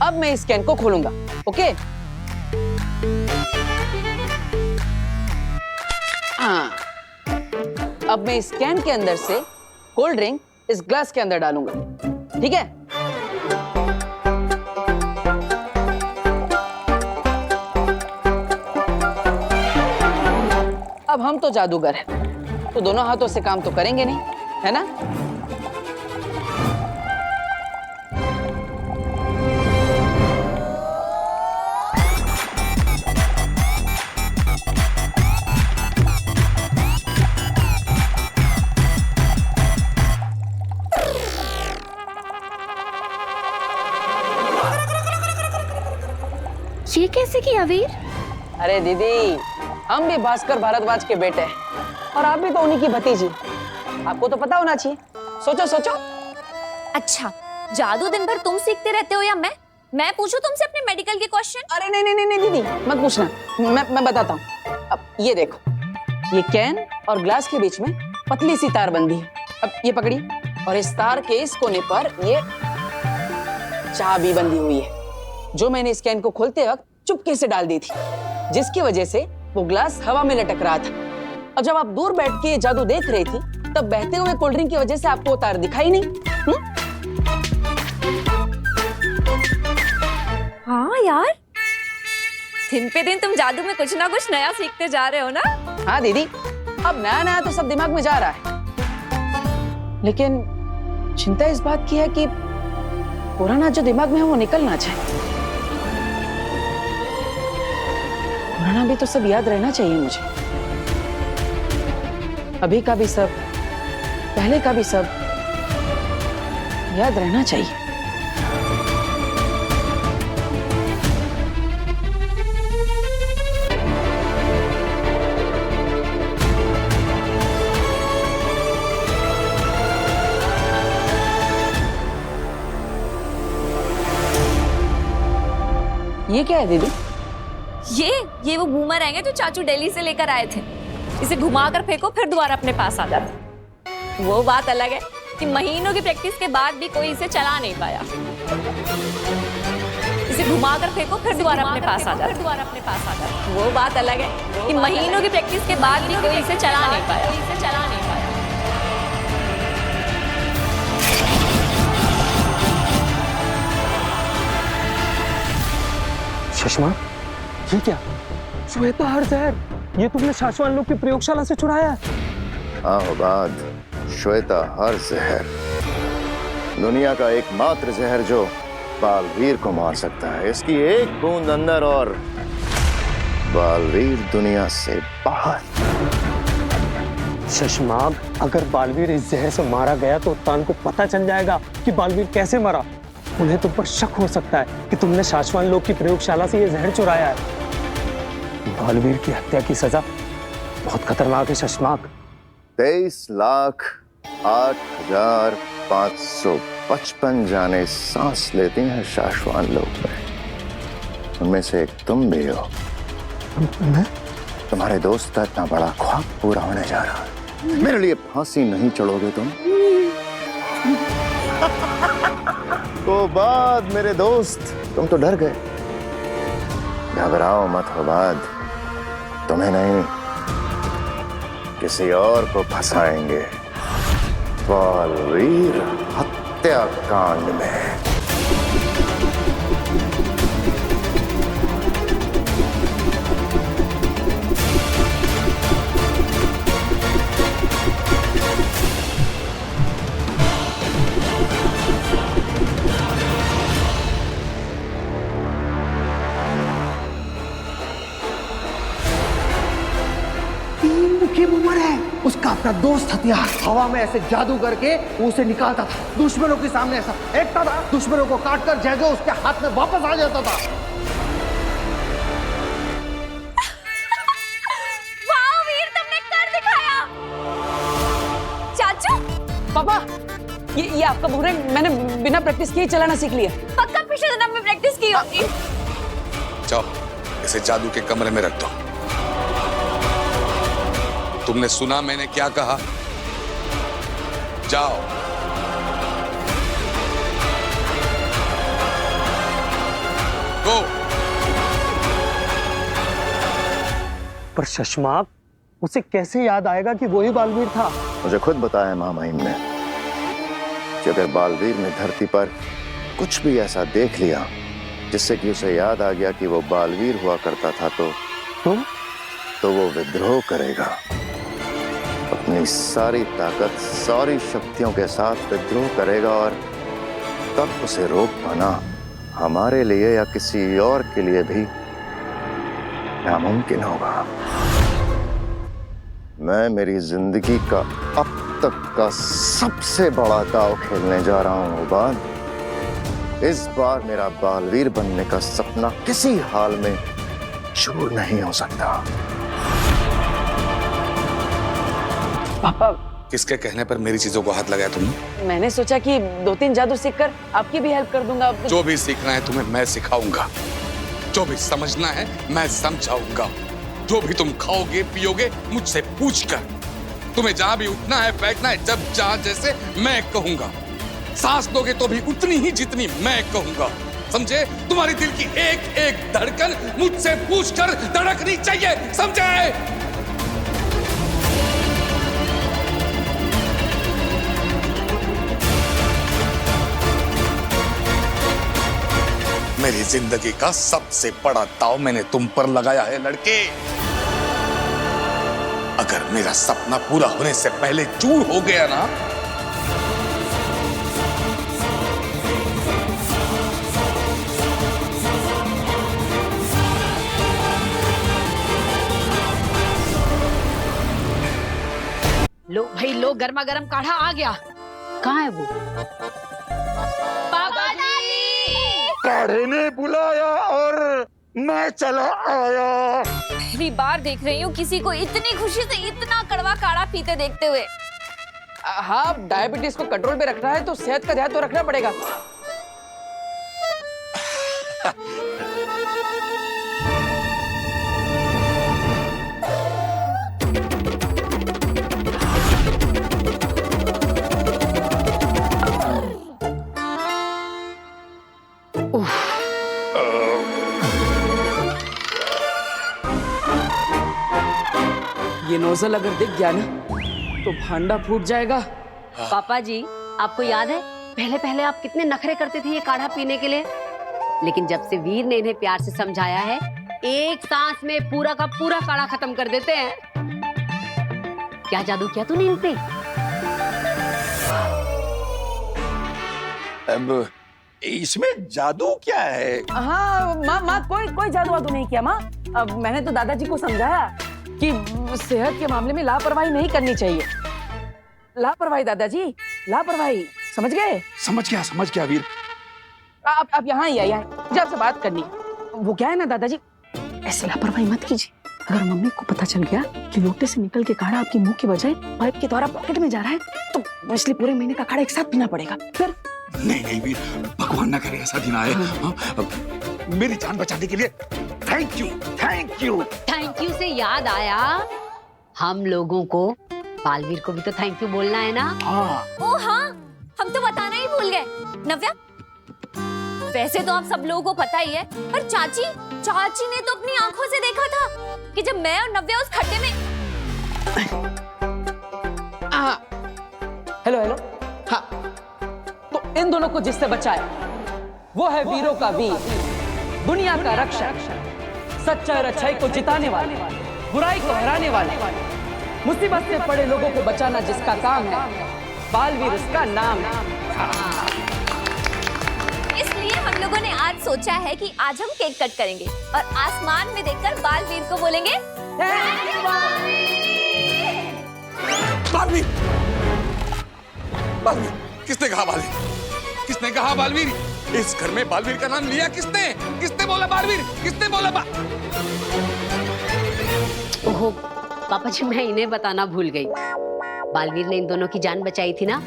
अब मैं इस कैन को खोलूंगा। ओके? हाँ, अब मैं इस कैन के अंदर से कोल्ड ड्रिंक इस ग्लास के अंदर डालूंगा। ठीक है? अब हम तो जादूगर हैं, तो दोनों हाथों से काम तो करेंगे नहीं, है ना? ये कैसे किया वीर? अरे दीदी, हम भी भास्कर भारद्वाज के बेटे हैं और आप भी तो उन्हीं की भतीजी। आपको तो पता होना चाहिए। सोचो सोचो। अच्छा, जादू दिन भर तुम सीखते रहते हो या मैं पूछूं तुमसे अपने मेडिकल के क्वेश्चन? अरे नहीं नहीं नहीं दीदी, मत पूछना, मैं बताता हूँ। अब ये देखो, ये कैन और ग्लास के बीच में पतली सी तार बंधी है। अब ये पकड़ी, और इस तार के इस कोने पर ये चाबी बंधी हुई है, जो मैंने इस कैन को खोलते वक्त चुपके से डाल दी थी, जिसकी वजह से वो ग्लास हवा में लटक रहा था। अब जब आप दूर बैठ के जादू देख रही थी, तब बहते हुए कोल्ड ड्रिंक की वजह से आपको वो तार दिखाई नहीं। हाँ यार, दिन पे दिन तुम जादू में कुछ ना कुछ नया सीखते जा रहे हो ना? हाँ दीदी, अब नया नया तो सब दिमाग में जा रहा है, लेकिन चिंता इस बात की है कि पुराना जो दिमाग में है वो निकल ना जाए। पुराना भी तो सब याद रहना चाहिए मुझे। अभी का भी सब, पहले का भी सब याद रहना चाहिए। ये क्या है दीदी? ये वो बूमरैंग है जो चाचू दिल्ली से लेकर आए थे। इसे घुमाकर फेंको फिर दोबारा अपने पास आ जाता। वो बात अलग है कि महीनों की प्रैक्टिस के बाद भी कोई इसे चला नहीं पाया। इसे घुमाकर फेंको फिर दोबारा अपने पास आ जाता। वो बात अलग है कि महीनों की प्रैक्टिस के बाद भी कोई इसे चला नहीं पाया। सुषमा, ये क्या? श्वेता हर जहर ये तुमने शाश्वान लोग की प्रयोगशाला से चुराया है? हाँ उबाद, श्वेता हर जहर दुनिया का एकमात्र जहर जो बालवीर को मार सकता है। इसकी एक बूंद अंदर और बालवीर दुनिया से बाहर। शशमाग, अगर बालवीर इस जहर से मारा गया तो उत्तान को पता चल जाएगा कि बालवीर कैसे मरा। उन्हें तुम पर शक हो सकता है कि तुमने शाश्वान लोग की प्रयोगशाला से ये जहर चुराया है। बालवीर की हत्या की सजा बहुत खतरनाक है शशमाग। 23,08,555 जाने सांस लेती हैं शाश्वान लोग में। उनमें से एक तुम भी हो। तुम्हारे दोस्त का इतना बड़ा ख्वाब पूरा होने जा रहा है। मेरे लिए फांसी नहीं चढ़ोगे तुम? तो बाद मेरे दोस्त, तुम तो डर गए। घबराओ मत हो बाद, तुम्हें नहीं किसी और को फंसाएंगे बालवीर हत्याकांड में। उमर है उसका अपना दोस्त हथियार हवा में ऐसे जादू करके वो उसे निकालता था, दुश्मनों के सामने ऐसा फेंकता था, दुश्मनों को काटकर जय जो उसके हाथ में वापस आ जाता था। वाह वीर, तुमने कर दिखाया। चाचू, पापा, ये आपका बुमरैंग मैंने बिना प्रैक्टिस किए चलाना सीख लिया। पक्का पिछले जन्म में प्रैक्टिस की होगी। जाओ, इसे जादू के कमरे में रख दो। तुमने सुना मैंने क्या कहा? जाओ। गो। पर शशमाग, उसे कैसे याद आएगा कि वही बालवीर था? मुझे खुद बताया मां महिम ने कि अगर बालवीर ने धरती पर कुछ भी ऐसा देख लिया जिससे कि उसे याद आ गया कि वो बालवीर हुआ करता था तो वो विद्रोह करेगा। अपनी सारी ताकत, सारी शक्तियों के साथ विद्रोह करेगा और तब उसे रोक पाना हमारे लिए या किसी और के लिए भी नामुमकिन होगा। मैं मेरी जिंदगी का अब तक का सबसे बड़ा दांव खेलने जा रहा हूं उबाद। इस बार मेरा बालवीर बनने का सपना किसी हाल में चूर नहीं हो सकता। पापा, किसके कहने पर मेरी चीजों को हाथ लगाया तुमने? मैंने सोचा कि 2-3 जादू सीखकर आपकी भी हेल्प कर दूंगा। जो भी सीखना है तुम्हें मैं सिखाऊंगा, जो भी समझना है मैं समझाऊंगा। जो भी तुम खाओगे पियोगे मुझसे पूछकर। तुम्हें जहां भी उठना है बैठना है जब जहां जैसे मैं कहूंगा। सांस लोगे तो भी उतनी ही जितनी मैं कहूंगा, समझे? तुम्हारी दिल की एक एक धड़कन मुझसे पूछकर धड़कनी चाहिए, समझे? मेरी जिंदगी का सबसे बड़ा दांव मैंने तुम पर लगाया है लड़के। अगर मेरा सपना पूरा होने से पहले चूर हो गया ना, लो भाई लो, गर्मा गर्म काढ़ा आ गया। कहाँ है वो? पापा दादी! काढ़े ने बुलाया और मैं चला आया। पहली बार देख रही हूँ किसी को इतनी खुशी से इतना कड़वा काढ़ा पीते देखते हुए। हाँ, डायबिटीज को कंट्रोल में रखना है तो सेहत का ध्यान तो रखना पड़ेगा। ये नोजल अगर दिख गया ना तो भांडा फूट जाएगा। पापा जी, आपको याद है पहले पहले आप कितने नखरे करते थे ये काढ़ा पीने के लिए, लेकिन जब से वीर ने इन्हें प्यार से समझाया है एक सांस में पूरा का पूरा काढ़ा खत्म कर देते हैं। क्या जादू किया तूने इन पे? अब इसमें जादू क्या है? हाँ माँ कोई जादू वादू नहीं किया माँ। अब मैंने तो दादाजी को समझाया कि सेहत के मामले में लापरवाही नहीं करनी चाहिए। लापरवाही दादाजी, लापरवाही, समझ गए? समझ गया वीर। आप यहाँ ही आइए, मुझे आपसे बात करनी है। वो क्या है ना दादाजी, ऐसे लापरवाही मत कीजिए। अगर मम्मी को पता चल गया कि लोटे से निकल के काढ़ा आपके मुंह के बजाय पाइप के द्वारा पॉकेट में जा रहा है, तो इसलिए पूरे महीने का काढ़ा एक साथ पीना पड़ेगा। फिर नहीं वीर, भगवान ना करे ऐसा दिन आए। मेरी जान बचाने के लिए थैंक यू। थैंक यू से याद आया, हम लोगों को बालवीर को भी तो थैंक यू बोलना है ना। ओ हाँ, हम तो बताना ही भूल गए। नव्या, वैसे तो आप सब लोगों को पता ही है, पर चाची ने तो अपनी आंखों से देखा था कि जब मैं और नव्या उस खड्डे में। हेलो हाँ, तो इन दोनों को जिससे बचाया वो है वीरों का वीर, दुनिया का रक्षक, सच्चाई और अच्छाई को जिताने वाले, बुराई को हराने वाले, मुसीबत से पड़े लोगों को बचाना जिसका काम है, बालवीर उसका नाम है। इसलिए हम लोगों ने आज सोचा है कि आज हम केक कट करेंगे और आसमान में देखकर बालवीर को बोलेंगे बालवीर, किसने कहा बालवीर? किसने कहा बालवीर? इस घर में बालवीर का नाम लिया किसने? किसने बोला बालवीर? किसने बोला ओहो पापा जी, मैं इन्हें बताना भूल गई। बालवीर ने इन दोनों की जान बचाई थी ना,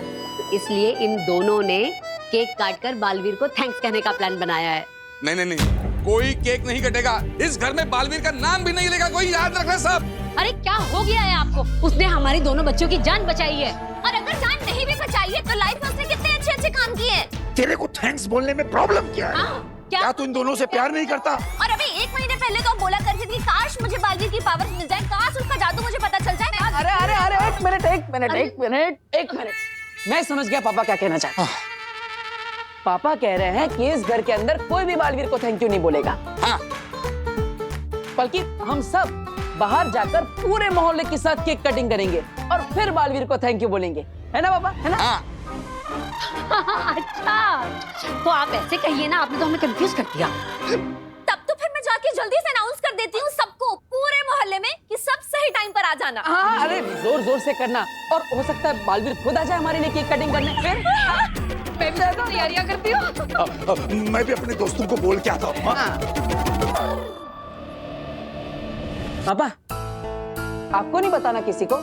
इसलिए इन दोनों ने केक काटकर बालवीर को थैंक्स कहने का प्लान बनाया है। नहीं, कोई केक नहीं कटेगा। इस घर में बालवीर का नाम भी नहीं लेगा कोई, याद रखना सब। अरे क्या हो गया है आपको? उसने हमारी दोनों बच्चों की जान बचाई है। और अगर जान नहीं भी बचाई है तो लाइफ में उसने कितने अच्छे काम किए हैं। तेरे को थैंक्स बोलने में प्रॉब्लम क्या है? क्या तू इन दोनों से प्यार नहीं करता? और अभी 1 महीने पहले तो बोला करती थी काश मुझे बालवीर की पावर मिल जाए, काश उसका जादू मुझे पता चल जाए। अरे एक मिनट, मैं समझ गया पापा क्या कहना चाहते हैं। पापा कह रहे हैं कि इस घर के अंदर कोई भी बालवीर को थैंक यू नहीं बोलेगा, बल्कि हम सब बाहर जाकर पूरे मोहल्ले के साथ केक कटिंग करेंगे और फिर बालवीर को थैंक यू बोलेंगे, है ना पापा? है ना? अच्छा, तो आप ऐसे कहिए ना, आपने तो हमें कंफ्यूज कर दिया। तब तो फिर मैं जाके जल्दी से अनाउंस कर देती हूँ सबको, पूरे मोहल्ले में, कि सब सही टाइम पर आ जाना। हाँ, अरे जोर से करना, और हो सकता है बालवीर खुद आ जाए हमारे लिए केक कटिंग करने। फिर मैं भी तैयारियां करती हूँ। मैं भी अपने दोस्तों को बोल के आता हूँ। पापा, आपको नहीं बताना किसी को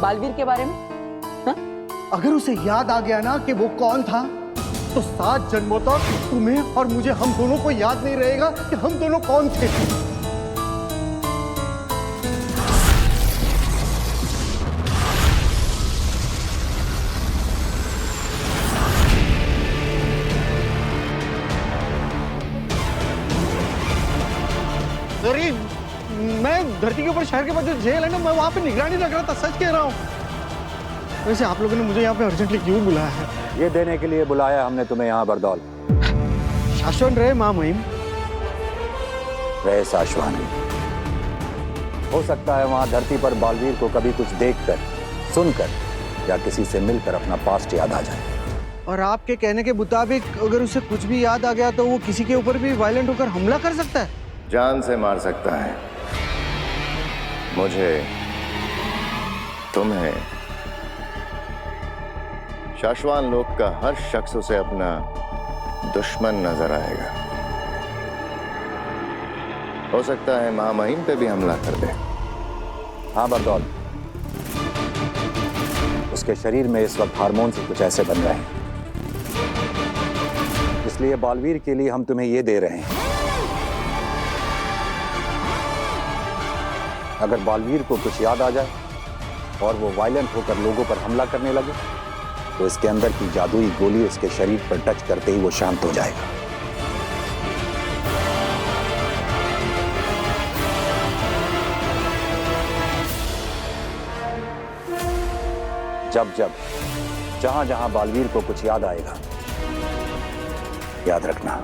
बालवीर के बारे में? अगर उसे याद आ गया ना कि वो कौन था, तो 7 जन्मों तक तुम्हें और मुझे, हम दोनों को याद नहीं रहेगा कि हम दोनों कौन थे। सॉरी, मैं धरती के ऊपर शहर के बाद जो जेल है ना, मैं वहां पे निगरानी रख रहा था, सच कह रहा हूँ। वैसे आप लोगों ने मुझे यहाँ पे अर्जेंटली क्यों बुलाया है? ये देने के लिए बुलाया हमने तुम्हें यहाँ बरदौल। शाश्वन रहे माँ महिम। रहे शाश्वन। हो सकता है वहां धरती पर बालवीर को कभी कुछ देखकर, सुनकर या किसी से मिलकर अपना पास्ट याद आ जाए। और आपके कहने के मुताबिक अगर उसे कुछ भी याद आ गया तो वो किसी के ऊपर भी वायलेंट होकर हमला कर सकता है? जान से मार सकता है, मुझे, तुम्हें, शाश्वान लोक का हर शख्स उसे अपना दुश्मन नजर आएगा। हो सकता है महामहिम पे भी हमला कर दे। हाँ बरदौल, उसके शरीर में इस वक्त हार्मोन से कुछ ऐसे बन रहे हैं, इसलिए बालवीर के लिए हम तुम्हें ये दे रहे हैं। अगर बालवीर को कुछ याद आ जाए और वो वायलेंट होकर लोगों पर हमला करने लगे, तो इसके अंदर की जादुई गोली उसके शरीर पर टच करते ही वो शांत हो जाएगा। जब जब जहां जहां बालवीर को कुछ याद आएगा, याद रखना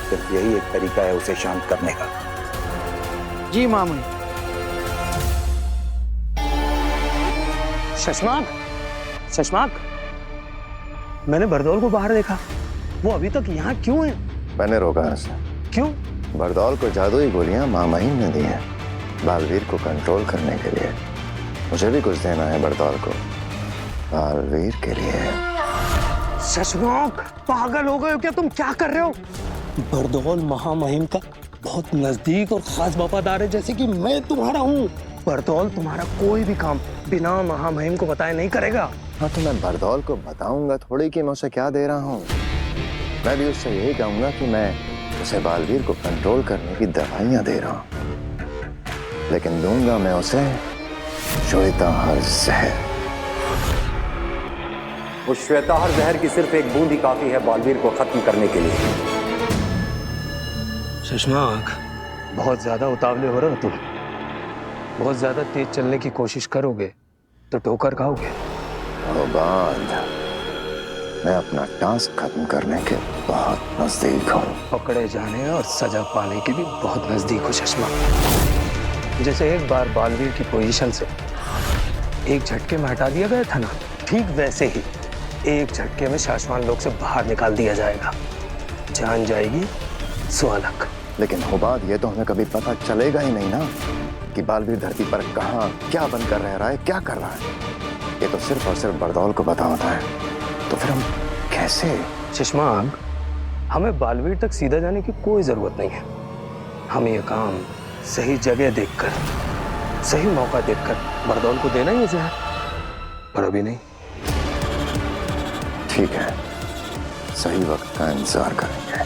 सिर्फ यही एक तरीका है उसे शांत करने का। जी मामू। शशमाक, शशमाक, मैंने बरदौल को बाहर देखा। वो अभी तक यहाँ क्यों है? मैंने रोका उसे। क्यों? बरदौल को जादुई गोलियां माँ महिम ने दी हैं बालवीर को कंट्रोल करने के लिए। मुझे भी कुछ देना है बरदौल को बालवीर के लिए। शशमाक, पागल हो गए हो क्या तुम? क्या कर रहे हो? बरदौल महामहिम का बहुत नजदीक और खास वफादार है, जैसे कि मैं तुम्हारा हूँ। बरदौल तुम्हारा कोई भी काम बिना महामहिम को बताए नहीं करेगा। हाँ तो मैं बरदौल को बताऊंगा थोड़ी कि मैं उसे क्या दे रहा हूँ। मैं भी उससे यही कहूंगा कि मैं उसे बालवीर को कंट्रोल करने की दवाइयां दे रहा हूँ, लेकिन दूंगा मैं उसे श्वेताहार जहर। उस श्वेताहार जहर की सिर्फ एक बूंद ही काफी है बालवीर को खत्म करने के लिए। शशमाक, बहुत ज्यादा उतावले हो रहे हो तुम। बहुत ज्यादा तेज चलने की कोशिश करोगे तो ठोकर खाओगे। मैं अपना टास्क खत्म करने के बहुत नजदीक हूँ। पकड़े जाने और सजा पाने के भी बहुत नजदीक हूँ शशमाक। जैसे एक बार बालवीर की पोजीशन से एक झटके में हटा दिया गया था ना, ठीक वैसे ही एक झटके में शाश्वान लोक से बाहर निकाल दिया जाएगा। जान जाएगी स्वालक। लेकिन हुबाद ये तो हमें कभी पता चलेगा ही नहीं ना कि बालवीर धरती पर कहाँ क्या बनकर रह रहा है, क्या कर रहा है। ये तो सिर्फ और सिर्फ बरदौल को पता होता है। तो फिर हम कैसे? शशमाक, हमें बालवीर तक सीधा जाने की कोई जरूरत नहीं है। हमें ये काम सही जगह देखकर, सही मौका देखकर बरदौल को देना ही है जहर, पर अभी नहीं। ठीक है, सही वक्त का इंतजार करेंगे।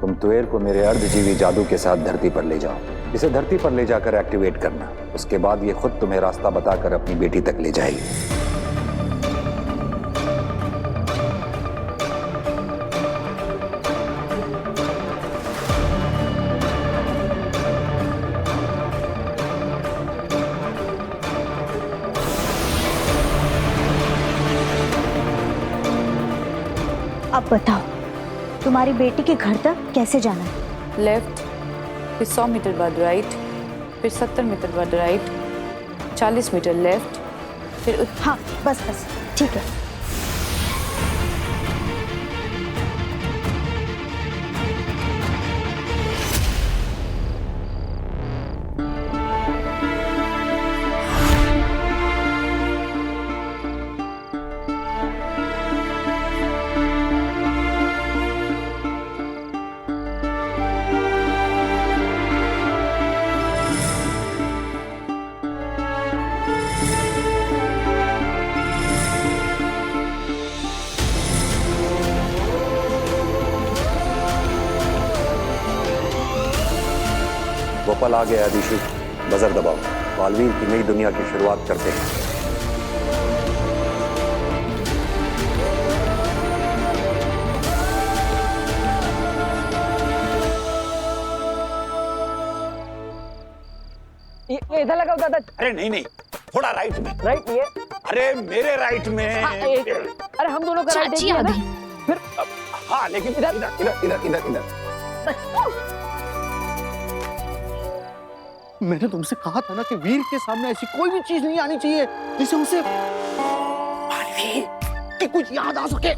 तुम तुएर को मेरे अर्धजीवी जादू के साथ धरती पर ले जाओ। इसे धरती पर ले जाकर एक्टिवेट करना। उसके बाद ये खुद तुम्हें रास्ता बताकर अपनी बेटी तक ले जाएगी। अब बताओ, तुम्हारी बेटी के घर तक कैसे जाना है? लेफ्ट, फिर 100 मीटर बाद राइट, फिर 70 मीटर बाद राइट, 40 मीटर लेफ्ट, फिर हाँ बस बस ठीक है। वो पल आ गया अदिशु, बजर दबाओ। बालवीर की नई दुनिया की शुरुआत करते हैं। ये इधर लगा दादा। अरे नहीं नहीं, थोड़ा राइट में। राइट ये? अरे मेरे राइट में। अरे हम दोनों का राइट चाची आ गई। फिर हाँ, लेकिन इधर इधर इधर इधर इधर इधर। मैंने तुमसे कहा था ना कि वीर के सामने ऐसी कोई भी चीज नहीं आनी चाहिए जिससे उसे बालवीर की कुछ याद आ सके।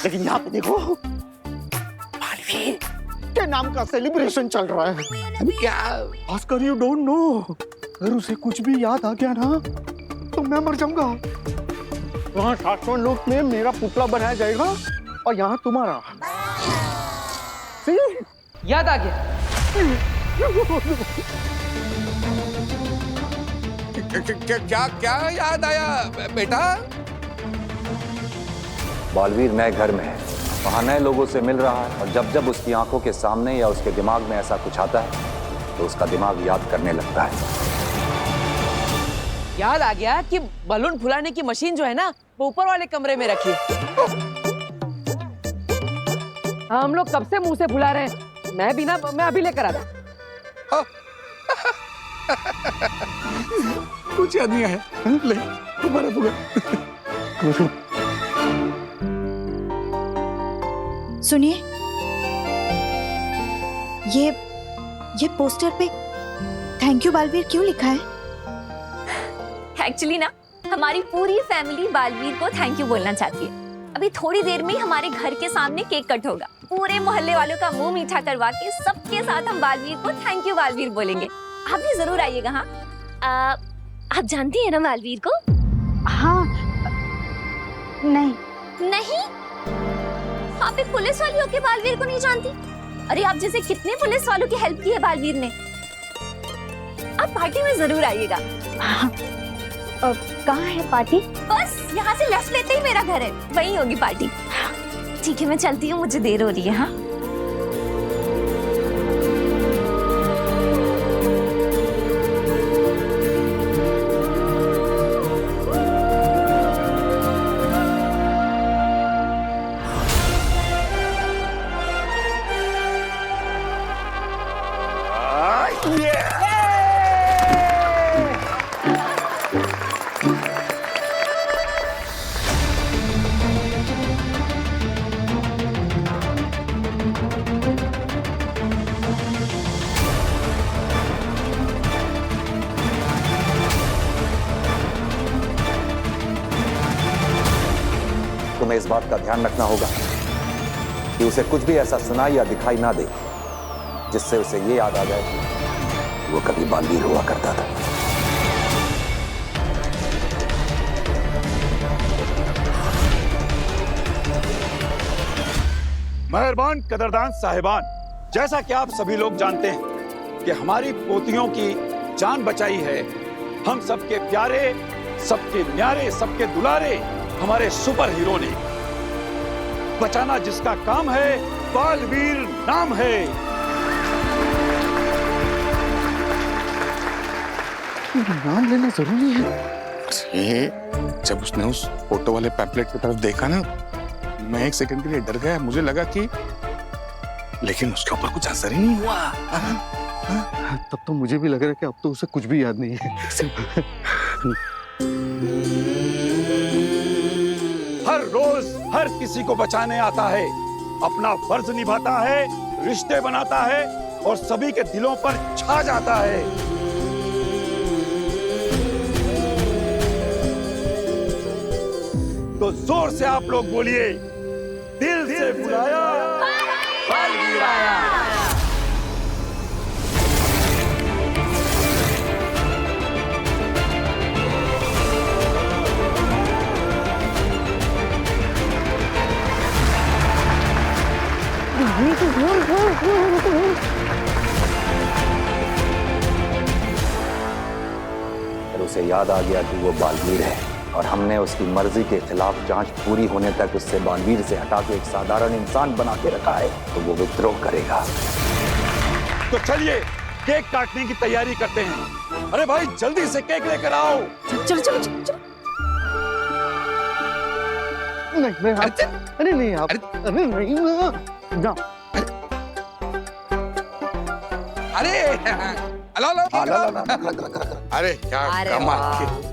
लेकिन यहाँ पे देखो, बालवीर के नाम का सेलिब्रेशन चल रहा है। अभी क्या भास्कर, यू डोंट नो, अगर उसे कुछ भी याद आ गया ना तो मैं मर जाऊंगा। वहाँ शाश्वत लोक में मेरा पुतला बनाया जाएगा और यहाँ तुम्हारा। याद आ गया। क्या क्या याद आया बेटा? बालवीर नए घर में है, वहां नए लोगों से मिल रहा है, और जब जब उसकी आंखों के सामने या उसके दिमाग में ऐसा कुछ आता है तो उसका दिमाग याद करने लगता है। याद आ गया कि बलून फुलाने की मशीन जो है ना वो ऊपर वाले कमरे में रखी है। हाँ, हम लोग कब से मुंह से फुला रहे हैं। मैं अभी लेकर आता। कुछ याद नहीं आया? ले तुम्हारा बुआ। सुनिए, ये पोस्टर पे थैंक यू बालवीर क्यों लिखा है? एक्चुअली ना हमारी पूरी फैमिली बालवीर को थैंक यू बोलना चाहती है। अभी थोड़ी देर में ही हमारे घर के सामने केक कट होगा। पूरे मोहल्ले वालों का मुंह मीठा करवा के सबके साथ हम बालवीर को थैंक यू बालवीर बोलेंगे। आप भी जरूर आइएगा। हाँ, आप जानती हैं ना बालवीर को? हाँ। नहीं। नहीं? आप एक पुलिस वाली होके बालवीर को नहीं जानती? अरे आप जैसे कितने पुलिस वालों की हेल्प की है बालवीर ने। आप पार्टी में जरूर आइएगा। हाँ। कहाँ है पार्टी? बस यहाँ से लेफ्ट लेते ही मेरा घर है, वहीं होगी पार्टी। ठीक है, मैं चलती हूँ, मुझे देर हो रही है। हाँ, तुम्हें इस बात का ध्यान रखना होगा कि उसे कुछ भी ऐसा सुनाई या दिखाई ना दे जिससे उसे ये याद आ जाए कि वो कभी बालवीर हुआ करता था। मेहरबान कदरदान साहिबान, जैसा कि आप सभी लोग जानते हैं कि हमारी पोतियों की जान बचाई है हम सबके प्यारे, सबके न्यारे, सबके दुलारे हमारे सुपर हीरो ने। बचाना जिसका काम है, बालवीर नाम है। नाम लेना जरूरी है। अरे जब उसने उस फोटो वाले पैम्पलेट की तरफ देखा ना, मैं एक सेकंड के लिए डर गया। मुझे लगा कि, लेकिन उसके ऊपर कुछ असर ही नहीं हुआ। तब तो मुझे भी लग रहा है कि अब तो उसे कुछ भी याद नहीं है। हर रोज हर किसी को बचाने आता है, अपना फर्ज निभाता है, रिश्ते बनाता है और सभी के दिलों पर छा जाता है। तो जोर से आप लोग बोलिए, दिल से बुलाया, बालवीर आया। पर उसे याद आ गया कि वो बालवीर है और हमने उसकी मर्जी के खिलाफ जांच पूरी होने तक उससे बालवीर से हटा के एक साधारण इंसान बना के रखा है, तो वो विद्रोह करेगा। तो चलिए केक काटने की तैयारी करते हैं। अरे भाई जल्दी से केक लेकर आओ। चलो चलो चलो। नहीं, अरे नहीं आप, अरे नहीं ना। अरे अरे क्या कमाल।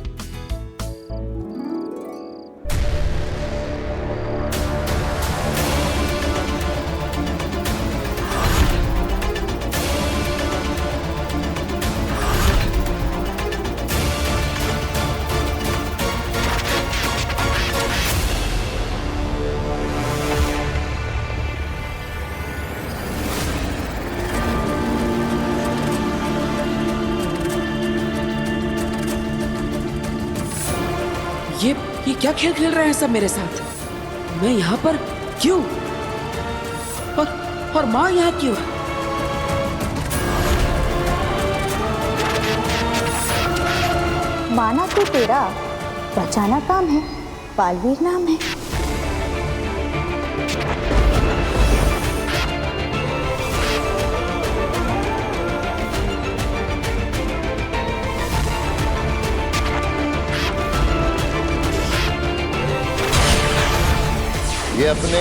ये क्या खेल खेल रहे हैं सब मेरे साथ? मैं यहाँ पर क्यों? और माँ यहाँ क्यों? माना तो तेरा, बचाना काम है, बालवीर नाम है। ये अपने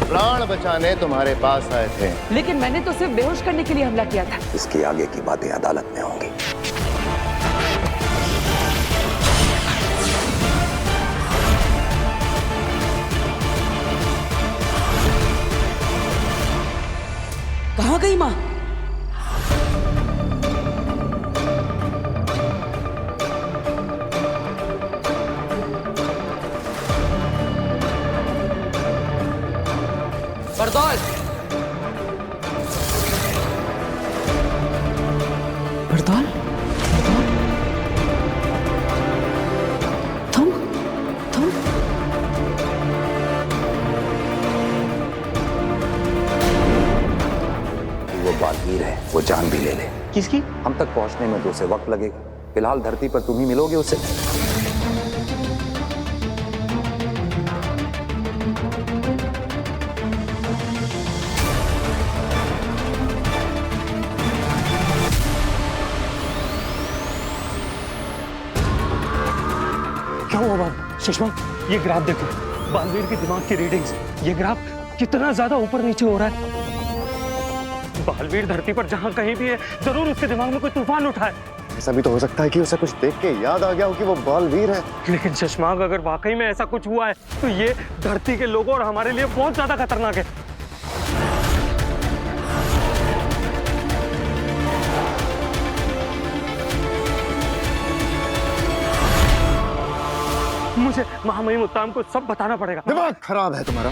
प्राण बचाने तुम्हारे पास आए थे। लेकिन मैंने तो सिर्फ बेहोश करने के लिए हमला किया था। इसके आगे की बातें अदालत में होंगी। बरदौल, बरदौल, तुम वो बालवीर है, वो जान भी ले ले। किसकी? हम तक पहुंचने में तो उसे वक्त लगेगा। फिलहाल धरती पर तुम ही मिलोगे उसे। क्या हुआ बाल? सुषमा, ये ग्राफ देखो, बालवीर के दिमाग की रीडिंग्स। ये ग्राफ कितना ज्यादा ऊपर नीचे हो रहा है। बालवीर धरती पर जहां कहीं भी है, जरूर उसके दिमाग में कोई तूफान उठा है। ऐसा भी तो हो सकता है कि उसे कुछ देख के याद आ गया हो कि वो बालवीर है। लेकिन शशमांक, अगर वाकई में ऐसा कुछ हुआ है तो ये धरती के लोगों और हमारे लिए बहुत ज्यादा खतरनाक है। मुझे महामहिम उत्ताम को सब बताना पड़ेगा। दिमाग खराब है तुम्हारा।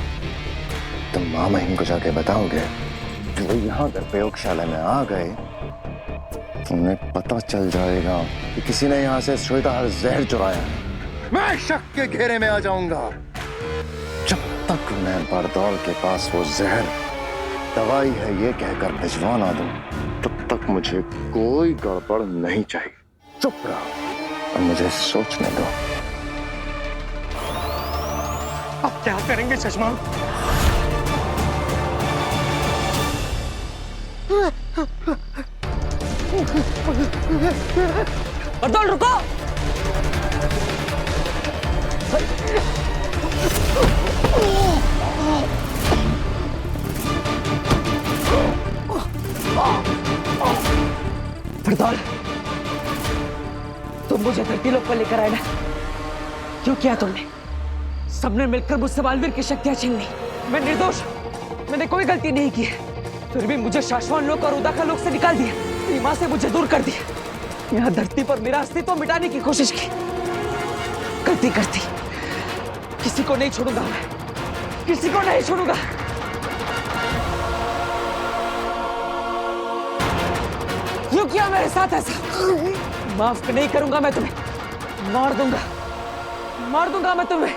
तुम महामहिम को जाके बताओगे कि वो यहाँ अगर प्रयोगशाला में आ गए, तुम्हें पता चल जाएगा कि किसी ने यहाँ से श्वेताहार जहर चुराया है। मैं शक के घेरे में आ जाऊंगा। जब तक मैं बरदौल के पास वो जहर दवाई है ये कहकर भिजवा ना दूं, तब तक मुझे कोई गड़बड़ नहीं चाहिए। चुप रहो और मुझे सोचने दो। अब क्या करेंगे शशमांक? बरदौल रुको। बरदौल, तुम मुझे धरती लोक पर लेकर आए ना? क्यों किया तुमने? सबने मिलकर मुझसे बालवीर की शक्तियां छीन ली। मैं निर्दोष, मैंने कोई गलती नहीं की है। फिर भी मुझे शाश्वत लोक और उदाका लोक से निकाल दिया। मेरी मां से मुझे दूर कर दिया। यहाँ धरती पर मेरा अस्तित्व मिटाने की कोशिश की। गलती करती, किसी को नहीं छोड़ूंगा मैं, किसी को नहीं छोड़ूंगा। क्यों किया मेरे साथ ऐसा? माफ नहीं करूंगा मैं तुम्हें, मार दूंगा मैं तुम्हें।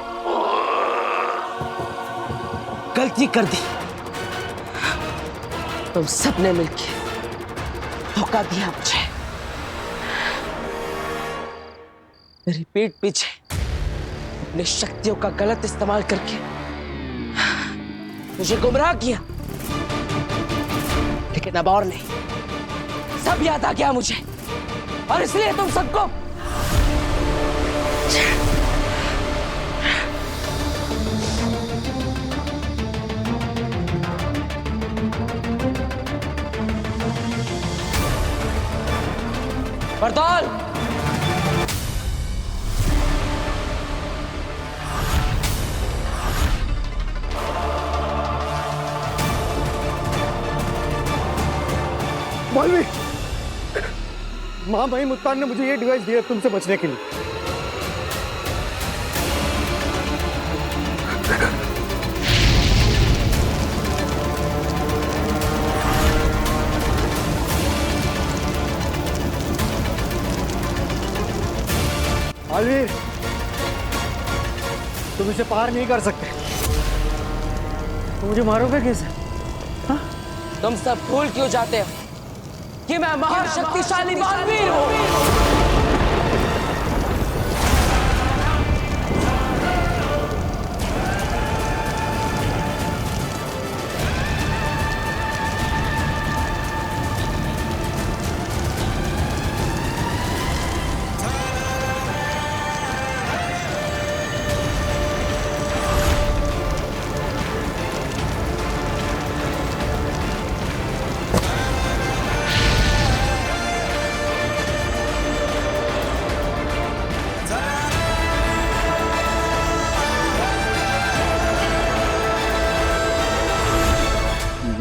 गलती कर दी, तुम सबने मिलकर धोखा दिया मुझे। मेरी पीठ पीछे अपनी शक्तियों का गलत इस्तेमाल करके मुझे गुमराह किया। लेकिन अब और नहीं, सब याद आ गया मुझे, और इसलिए तुम सबको बरदौल, बालवीर, महामहिम उत्तान ने मुझे ये डिवाइस दिया तुमसे बचने के लिए। बालवीर, तुम इसे पार नहीं कर सकते। तो मुझे मारोगे कैसे? तुम सब भूल क्यों जाते हो कि मैं महाशक्तिशाली बालवीर हूं?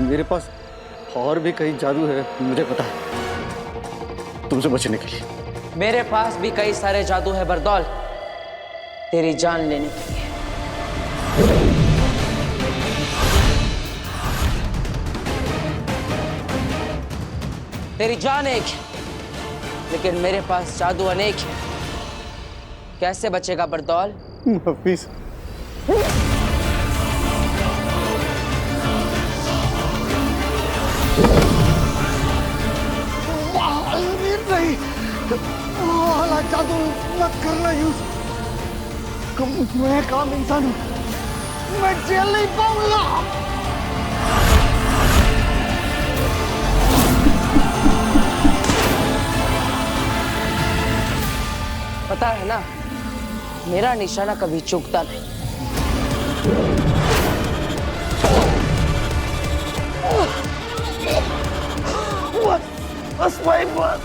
मेरे पास और भी कई जादू है, मुझे पता है, तुमसे बचने के लिए। मेरे पास भी कई सारे जादू है बरदौल, तेरी जान लेने के लिए। तेरी जान एक है, लेकिन मेरे पास जादू अनेक है। कैसे बचेगा बरदौल? हफीज, नहीं, वाला जादू मत करना यूज। मैं काम इंसान हूँ, मैं जेल नहीं पाऊंगा। पता है ना, मेरा निशाना कभी चूकता नहीं। बस भाई बस।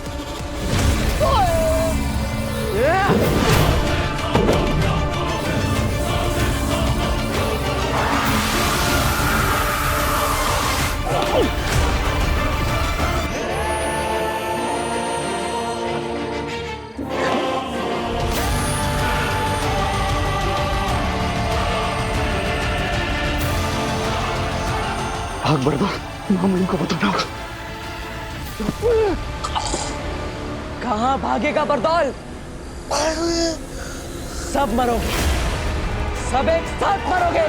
भाग बरदौल, मामूली को बताना होगा। कहाँ भागेगा बरदौल? सब मरोगे, सब एक साथ मरोगे।